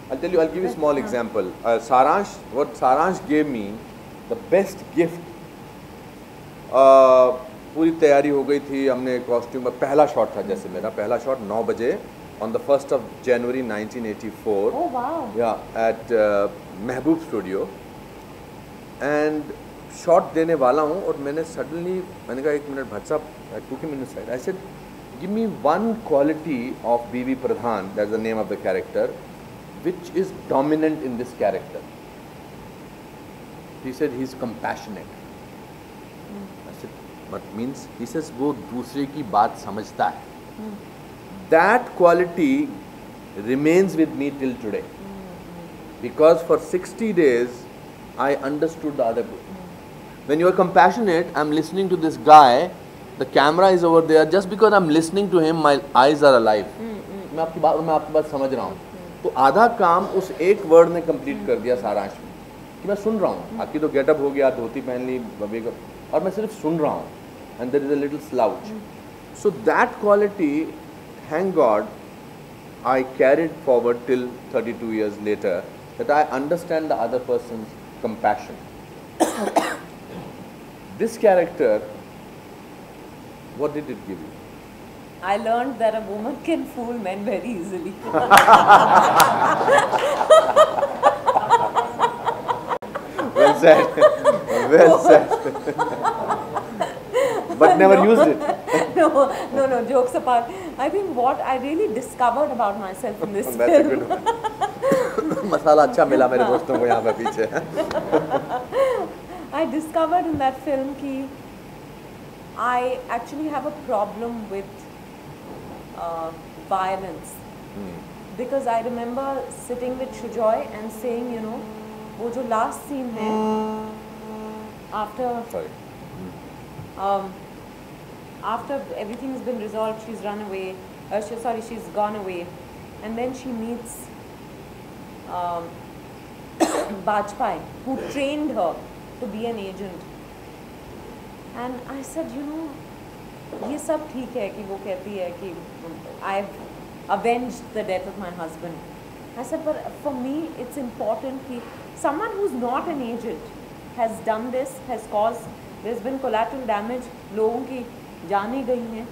I'll tell you. I'll give you a small example. Saransh, what Saransh gave me, the best gift. पूरी तैयारी हो गई थी, हमने costume में पहला shot था, जैसे मेरा पहला शॉट 9 बजे on the 1st of January 1984. Oh wow! Yeah, at Mehboob Studio. And shot देने वाला हूँ और मैंने कहा 1 मिनट भट्ट साहब, I took him inside. I said, give me one quality of B.B. Pradhan, that's the name of the character, which is dominant in this character. He said he's compassionate. I said, what means? He says वो दूसरे की बात समझता है. That quality remains with me till today. Because for 60 days, I understood the other book. When you are compassionate, I'm listening to this guy, the camera is over there, just because I'm listening to him, my eyes are alive. मैं आपकी बात समझ रहा हूँ. तो आधा काम उस एक वर्ड ने कंप्लीट कर दिया सारांश में, कि मैं सुन रहा हूँ. आपकी तो गेटअप हो गया, धोती पहन ली, और मैं सिर्फ सुन रहा हूँ. And there is a little slouch. So that quality, thank God, I carried forward till 32 years later, that I understand the other person's compassion. This character, what did it give you? I learned that a woman can fool men very easily. Well said. Well said. But never used it. No, jokes apart. I think what I really discovered about myself in this That's film. a good one. मसाला अच्छा मिला मेरे दोस्तों को यहाँ पे पीछे. I discovered in that film कि I actually have a problem with violence. Because I remember sitting with Shujoy and saying, you know, वो जो last scene है, after everything has been resolved, she's run away. She's gone away, and then she meets Bajpai, who trained her to be an agent. And I said, you know, ये सब ठीक है कि वो कहती है कि I've avenged the death of my husband. I said, but for me, it's important कि someone who's not an agent has done this, has caused, there's been collateral damage, लोगों की जाने गई हैं.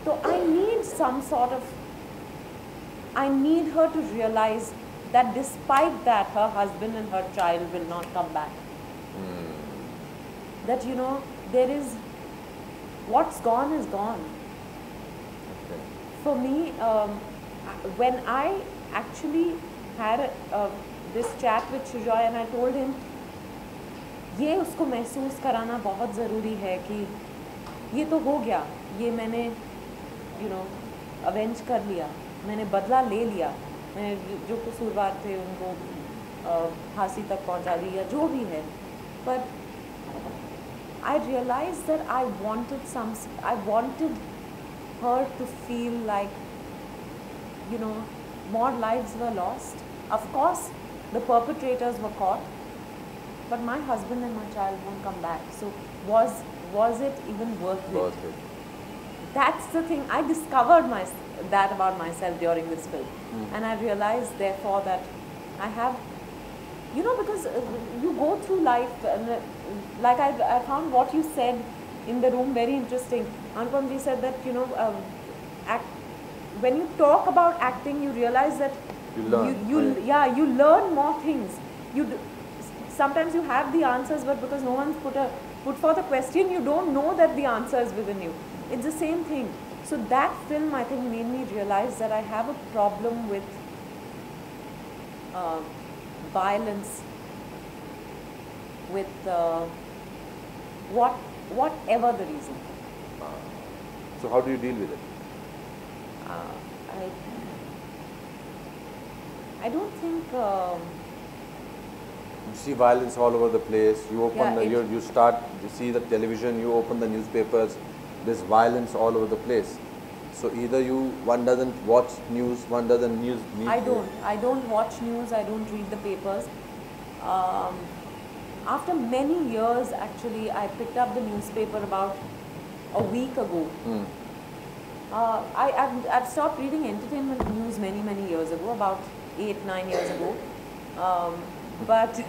So I need some sort of, I need her to realize that despite that, her husband and her child will not come back. That, you know, there is, what's gone is gone. Okay. For me, when I actually had this chat with Shujoy and I told him, ये उसको महसूस कराना बहुत ज़रूरी है कि ये तो हो गया, ये मैंने अवेंज कर लिया, मैंने बदला ले लिया, मैंने जो कसूरवार थे उनको फांसी तक पहुंचा दी या जो भी है. But I realized that I wanted her to feel like, more lives were lost. Of course, the perpetrators were caught, but my husband and my child won't come back. So was it even worth it? That's the thing. I discovered that about myself during this film. And I realized, therefore, that I have, because you go through life, and like I found what you said in the room, very interesting. Anupam ji said that, you know, when you talk about acting, you realize that You learn. you learn more things. Sometimes you have the answers, but because no one's put forth a question, you don't know that the answer is within you. It's the same thing. So that film, I think, made me realize that I have a problem with violence, with whatever the reason. So how do you deal with it? I don't think. You see violence all over the place. You open Yeah, you see the television. You open the newspapers. There's violence all over the place. So either one doesn't watch news, one doesn't news. I don't watch news. I don't read the papers. After many years, actually, I picked up the newspaper about a week ago. I've stopped reading entertainment news many years ago, about 8-9 years ago. But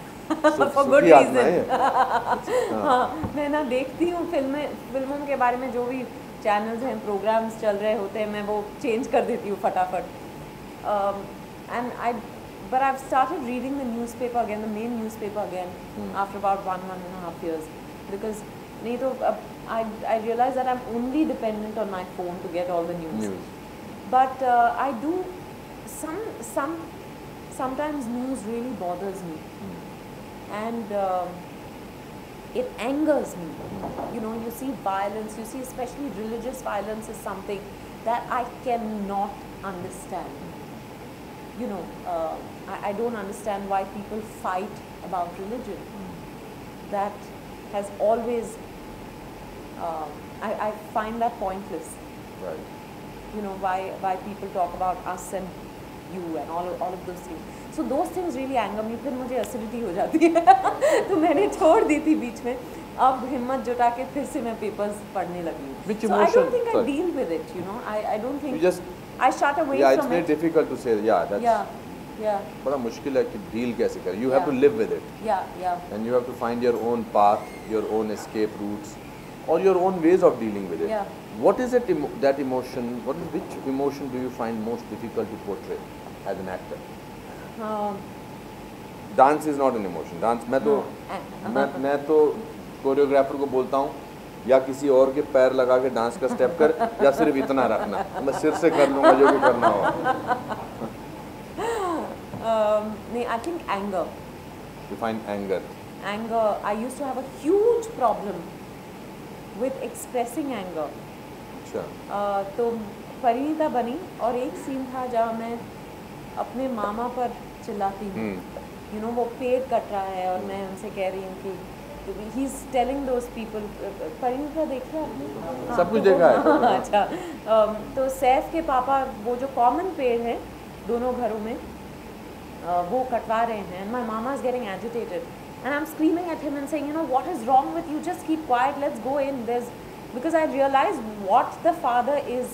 for good reason. हाँ, मैं ना देखती हूँ फिल्मों के बारे में जो भी चैनल्स हैं, प्रोग्राम्स चल रहे होते हैं, मैं वो चेंज कर देती हूँ फटाफट. But I've started reading the newspaper again, the main newspaper again, after about 1.5 years, because नहीं तो I realize that I'm only dependent on my phone to get all the news. But I do sometimes news really bothers me, and it angers me. You know, you see violence, you see especially religious violence is something that I cannot understand. You know, I don't understand why people fight about religion. That has always, I find that pointless. Right. You know, why people talk about us and you and all of those things. So those things really anger me. फिर मुझे acidity हो जाती है. तो मैंने छोड़ दी थी बीच में. अब हिम्मत जुटा के फिर से मैं papers पढ़ने लगी हूँ. Which so emotion? I don't think I deal with it. You know, I don't think. You just. I shut away yeah, from it's very it. difficult to say. Yeah, that's. Yeah. बड़ा मुश्किल है कि deal कैसे करें. You have to live with it. Yeah. And you have to find your own path, your own escape routes, or your own ways of dealing with it. Yeah. What is it? That emotion. Which emotion do you find most difficult to portray as an actor? Dance is not an emotion. Dance मैं तो choreographer को बोलता हूँ या किसी और के पैर लगा के डांस का स्टेप कर या सिर्फ इतना रखना, मैं सिर से कर लूँगा जो भी करना हो. I think anger. You find anger. Anger. I used to have a huge problem with expressing anger. अच्छा. तो परिणीता बनी और एक सीन था जहाँ मैं अपने मामा पर चिल्लाती हूँ. You know, वो पेड़ कट रहा है और मैं उनसे कह रही हूँ कि he's telling those people. Parineeta देखिए आपने? सब कुछ देखा है. अच्छा. तो सैफ के पापा वो जो कॉमन पेड़ है दोनों घरों में वो कटवा रहे हैं. And my mama is getting agitated. And I'm screaming at him and saying, you know, what is wrong with you? Just keep quiet. Let's go in. Because I realized what the father is,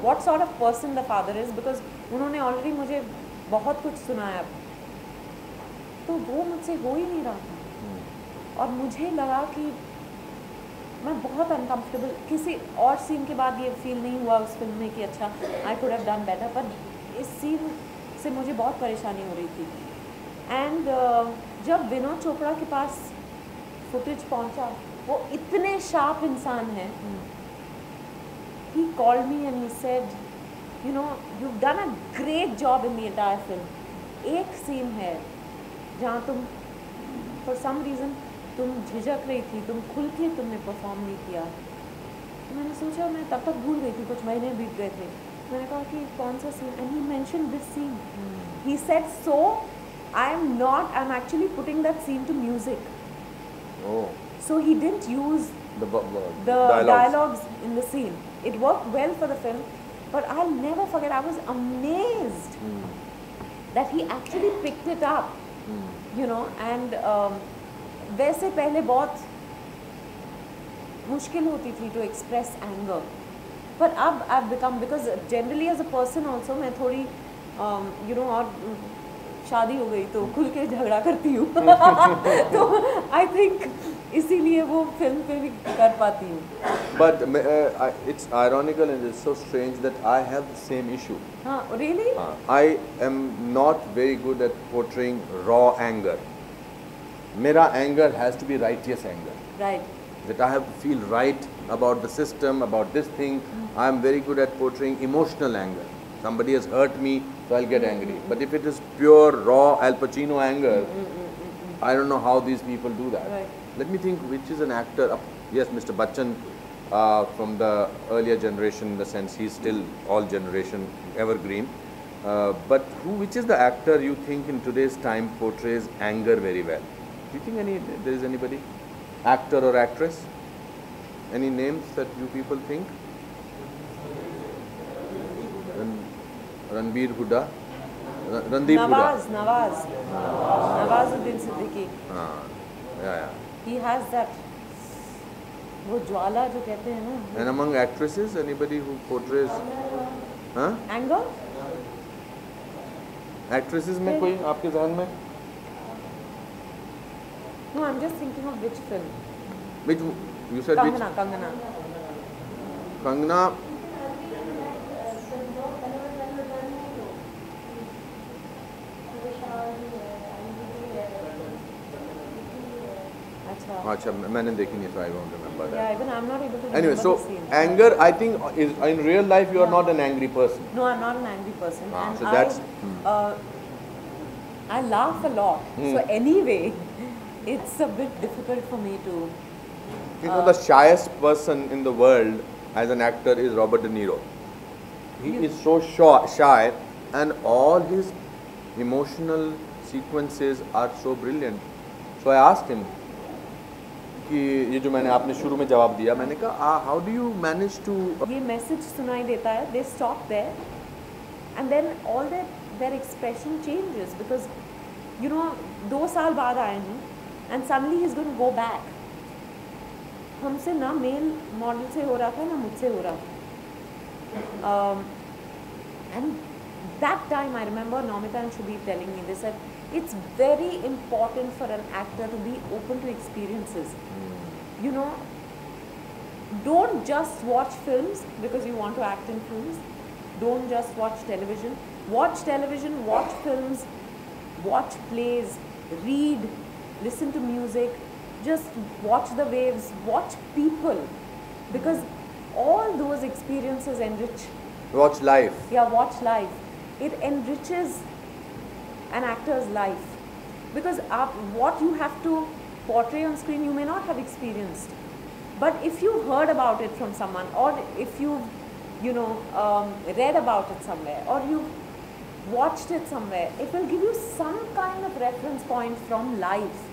what sort of person the father is. Because उन्होंने already मुझे बहुत कुछ सुनाया. तो वो मुझसे हो ही नहीं रहा था. और मुझे लगा कि मैं बहुत अनकम्फर्टेबल. किसी और सीन के बाद ये फील नहीं हुआ उस फिल्म में कि अच्छा I could have done better. पर इस सीन से मुझे बहुत परेशानी हो रही थी. एंड जब विनोद चोपड़ा के पास फुटेज पहुंचा, वो इतने शार्प इंसान हैं. He called me and he said, you know, you done a great job in the entire film. एक सीन है जहाँ तुम फॉर सम रीज़न तुम झिझक रही थी, तुम खुल के तुमने परफॉर्म नहीं किया. तो मैंने सोचा, मैं तब तक भूल गई थी, कुछ महीने बीत गए थे. मैंने कहा कि कौन सा scene? And he mentioned this scene. He said, so I am actually putting that scene to music. So he didn't use the dialogues in the scene. It worked well for the film, but I'll never forget, I was amazed that he actually picked it up. You know, and वैसे पहले बहुत मुश्किल होती थी to express anger, but अब I've become, because generally as a person also मैं थोड़ी you know, और शादी हो गई तो खुल के झगड़ा करती हूँ तो आई थिंक इसीलिए वो फिल्म पे भी कर पाती हूँ. But it's ironical and it's so strange that I have the same issue. हाँ, really? I am not very good at portraying raw anger. Mera anger has to be righteous anger. Right. That I have to feel right about the system, about this thing. I am very good at portraying emotional anger. Somebody has hurt me, so I'll get angry. But if it is pure, raw Al Pacino anger, I don't know how these people do that. Right. Let me think, which is an actor? Yes, Mr. Bachchan from the earlier generation, in the sense he's still all generation evergreen. But which is the actor you think in today's time portrays anger very well? Do you think there is anybody? Actor or actress? Any names that you people think? Ranbir Hooda? Randeep Hooda? Nawazuddin Siddiqui. Yeah. He has that, वो ज्वाला जो कहते हैं ना. And among actresses, anybody who portrays? Huh? Anger? Actresses में कोई आपके ज़हन में? No, I'm just thinking of which film. Which you said? Kangana. Kangana. अच्छा मैंने देखी नहीं, so I don't remember that. Yeah, even I'm not able to remember. Anyway, so the scene. anger, I think, is in real life you are not an angry person. No, I'm not an angry person. And so that's. I laugh a lot. So anyway, it's a bit difficult for me to. You know, the shyest person in the world as an actor is Robert De Niro. He is so shy, and all his emotional sequences are so brilliant. So I asked him कि ये जो मैंने आपने शुरू में जवाब दिया, मैंने कहा how do you manage to ये मैसेज सुनाई देता है, they stop there and then all their expression changes because you know 2 साल बाद आए हैं and suddenly he's going to go back. हमसे ना मेल मॉडल से हो रहा था ना मुझसे हो रहा था. And that time I remember Nomita and Shubhi telling me, they said it's very important for an actor to be open to experiences. You know, don't just watch films because you want to act in films. Don't just watch television. Watch television, watch films, watch plays, read, listen to music, just watch the waves, watch people, because all those experiences enrich. Watch life. Yeah, watch life. It enriches an actor's life, because what you have to portray on screen you may not have experienced, but if you heard about it from someone, or if you read about it somewhere, or you watched it somewhere, it will give you some kind of reference point from life.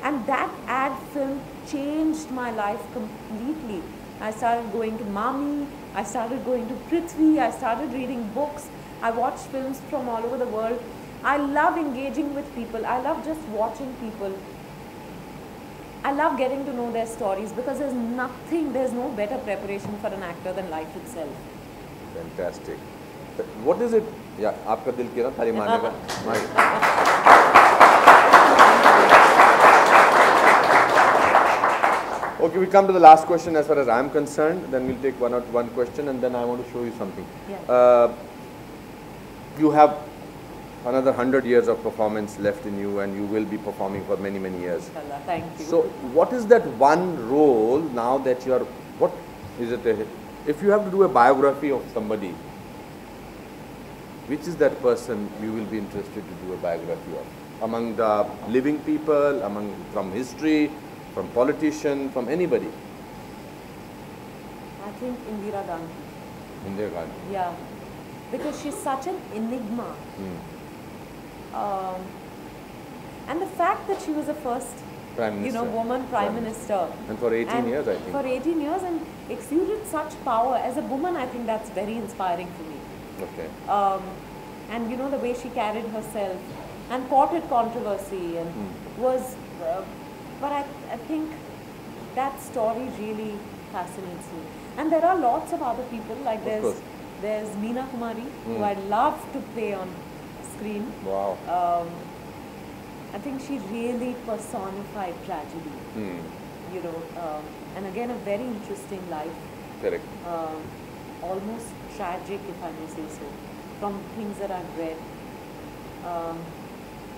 And that ad film changed my life completely. I started going to Mami, I started going to Prithvi, I started reading books, I watched films from all over the world. I love engaging with people, I love just watching people. I love getting to know their stories, because there's no better preparation for an actor than life itself. Fantastic. What is it? Yeah, आपका दिल किया ना थाली मारने का. Okay, we come to the last question as far as I am concerned. Then we'll take one question, and then I want to show you something. Yeah. You have another 100 years of performance left in you, and you will be performing for many, many years. Inshallah, thank you. So, what is that one role now that you are? What is it? If you have to do a biography of somebody, which is that person you will be interested to do a biography of? Among the living people, from history, from politician, from anybody? I think Indira Gandhi. Indira Gandhi. Yeah, because she's such an enigma. And the fact that she was the first woman Prime Minister. And for 18 years, I think. For 18 years, and exuded such power. As a woman, I think that's very inspiring for me. Okay. And the way she carried herself and courted controversy and was, but I think that story really fascinates me. And there are lots of other people, like there's Meena Kumari, who I'd love to play on screen. Wow. I think she really personified tragedy. You know, and again a very interesting life. Correct. Almost tragic, if I may say so, from things that I've read.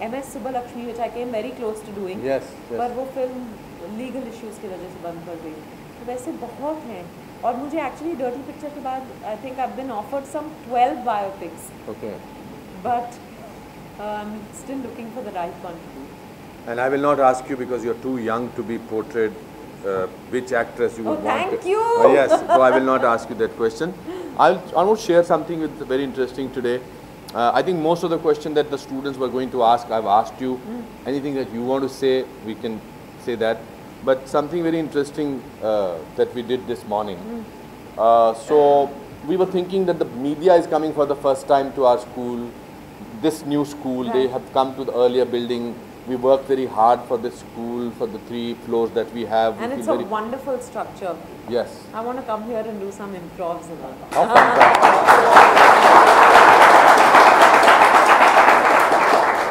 MS Subbalakshmi, which I came very close to doing. Yes, yes. पर वो film legal issues की वजह से बंद कर गई. तो वैसे बहुत हैं. और मुझे एक्चुअली डर्टी पिक्चर के बाद I think I have been offered some 12 biopics. Okay. But I'm still looking for the right one to do. And I will not ask you because you're too young to be portrayed which actress you would want. Thank you. Yes, so I will not ask you that question. I want to share something with very interesting today. I think most of the question that the students were going to ask, I've asked you. Anything that you want to say, we can say that. But something very interesting that we did this morning. So we were thinking that the media is coming for the first time to our school. This new school, they have come to the earlier building. We worked very hard for this school, for the 3 floors that we have. And it's a wonderful structure. Yes. I want to come here and do some improvs in that. How fantastic.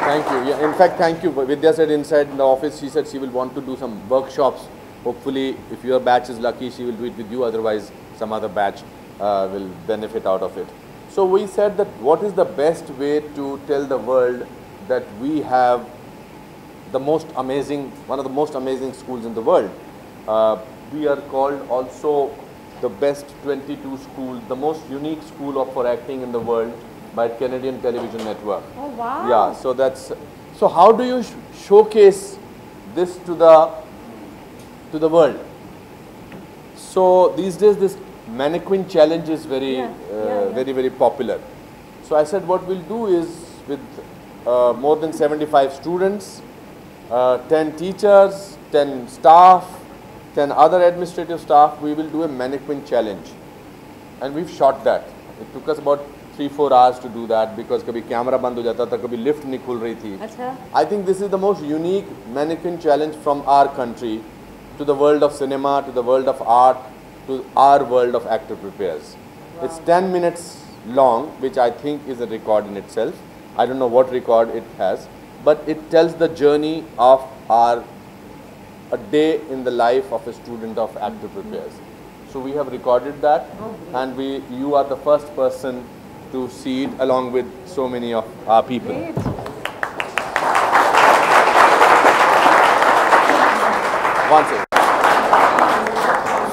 Thank you. Yeah, in fact, thank you. Vidya said inside in the office, she said she will want to do some workshops. Hopefully, if your batch is lucky, she will do it with you. Otherwise, some other batch will benefit out of it. So we said that what is the best way to tell the world that we have the most amazing, one of the most amazing schools in the world. We are called also the best 22 school, the most unique school for acting in the world by Canadian Television Network. Oh wow! Yeah, so that's so. How do you showcase this to the world? So these days, this mannequin challenge is very, very popular. So I said, what we'll do is with more than 75 students, 10 teachers, 10 staff, 10 other administrative staff, we will do a mannequin challenge. And we've shot that. It took us about 3-4 hours to do that because kabhi camera band ho jata tha, kabhi lift nahi khul rahi thi. Achha. I think this is the most unique mannequin challenge from our country to the world of cinema, to the world of art, to our world of actor prepares. Wow. It's 10 minutes long, which I think is a record in itself. I don't know what record it has, but it tells the journey of a day in the life of a student of actor prepares. So we have recorded that, and you are the first person to see it along with so many of our people. Great. One second.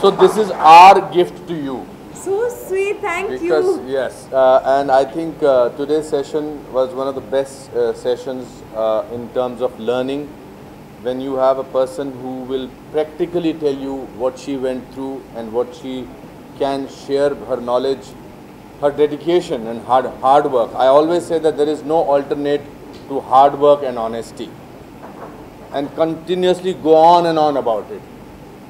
So this is our gift to you. So sweet, thank Because, you. yes, and I think today's session was one of the best sessions in terms of learning. When you have a person who will practically tell you what she went through and what she can share her knowledge, her dedication and hard work. I always say that there is no alternate to hard work and honesty. And continuously go on and on about it.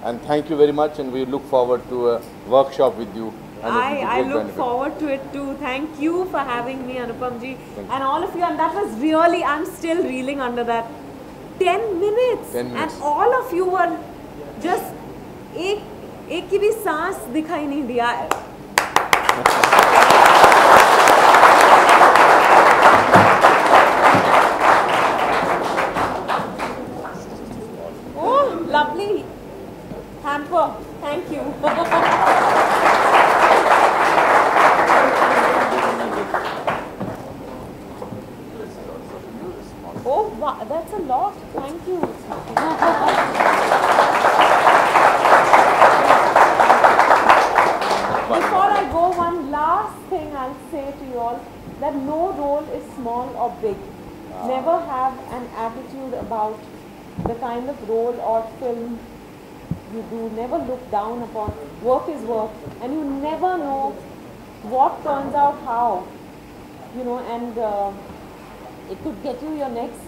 And thank you very much, and we look forward to a workshop with you. And I look forward to it too. Thank you for having me, Anupam ji, and all of you. And that was really, I'm still reeling under that. 10 minutes. 10 minutes. And all of you were just एक की भी सांस दिखाई नहीं दिया. Oh, lovely hamper. Thank you. Oh, wow, that's a lot. Thank you. Before I go, one last thing I'll say to you all, that no role is small or big. Never have an attitude about the kind of role or film you do. Never look down upon. Work is work, and you never know what turns out how. You know, and it could get you your next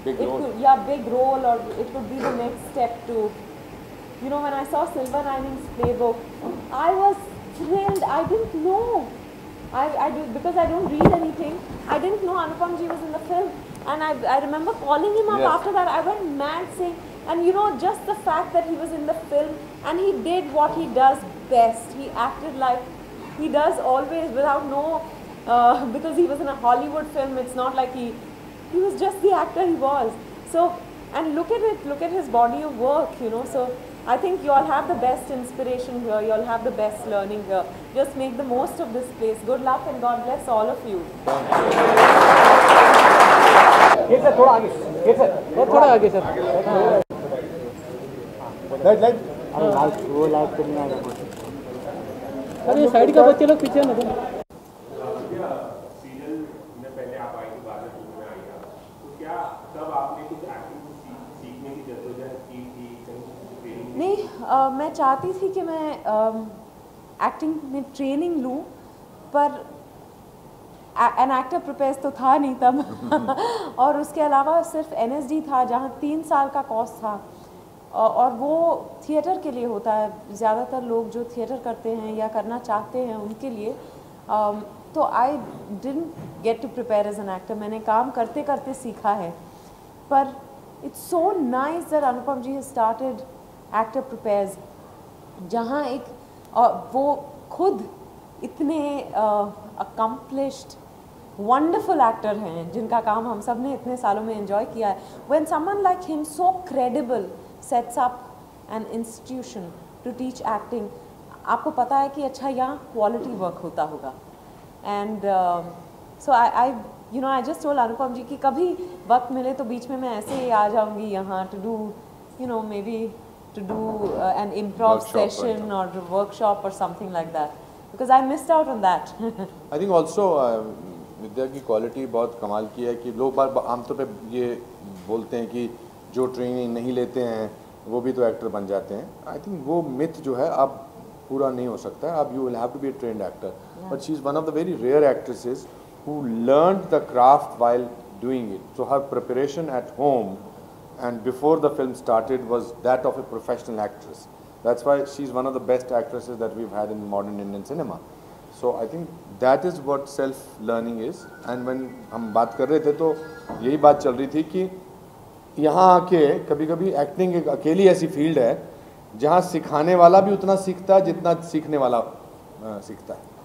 big role. Big role, or it could be the next step to. You know, when I saw Silver Linings Playbook, I was thrilled. I didn't know. Because I don't read anything. I didn't know Anupam ji was in the film, and I remember calling him up after that. I went mad saying, and you know, just the fact that he was in the film and he did what he does best. He acted like he does always, without no because he was in a Hollywood film. It's not like he was just the actor he was. So, and look at it, look at his body of work, you know. So I think you all have the best inspiration here, you all have the best learning here. Just make the most of this place. Good luck and God bless all of you. ये sir थोड़ा आगे, ये sir थोड़ा आगे sir. Light अरे light वो light तो नहीं आ रहा। अरे साइड का बच्चे लोग पीछे ना। सीरियल में पहले आप आई थी, बाद में आई आप, तो क्या तब आपने कुछ एक्टिंग सीखने की जरूरत की थी कहीं? नहीं, मैं चाहती थी कि मैं एक्टिंग में ट्रेनिंग लूँ, पर एन एक्टर प्रिपेयर्स तो था नहीं तब और उसके अलावा सिर्फ NSD था जहाँ 3 साल का कोर्स था और वो थिएटर के लिए होता है। ज़्यादातर लोग जो थिएटर करते हैं या करना चाहते हैं उनके लिए, तो I didn't get to prepare as an actor. मैंने काम करते करते सीखा है। पर it's so nice that Anupam ji has started actor prepares, जहाँ एक वो खुद इतने अकम्पलिश्ड वंडरफुल एक्टर हैं जिनका काम हम सब ने इतने सालों में एंजॉय किया है। When someone like him so credible sets up an institution to teach acting, आपको पता है कि अच्छा यहाँ क्वालिटी वर्क होता होगा। And so I you know I just told Anupam ji कि कभी वक्त मिले तो बीच में मैं ऐसे ही आ जाऊँगी यहाँ to do you know maybe to do an improv session or a workshop or something like that, because I missed out on that. I think also विद्या की क्वालिटी बहुत कमाल की है कि लोग बार आमतौर पे ये बोलते हैं कि जो ट्रेनिंग नहीं लेते हैं वो भी तो एक्टर बन जाते हैं। आई थिंक वो मिथ जो है अब पूरा नहीं हो सकता है। अब you will have to be a trained actor, but she is one of the very rare actresses who learned the craft while doing it. So her preparation at home and before the film started was that of a professional actress. That's why she's one of the best actresses that we've had in modern Indian cinema. So I think that is what self learning is. And when हम बात कर रहे थे तो यही बात चल रही थी कि यहाँ आके कभी-कभी एक्टिंग एक अकेली ऐसी फील्ड है जहाँ सिखाने वाला भी उतना सीखता है जितना सीखने वाला सीखता है।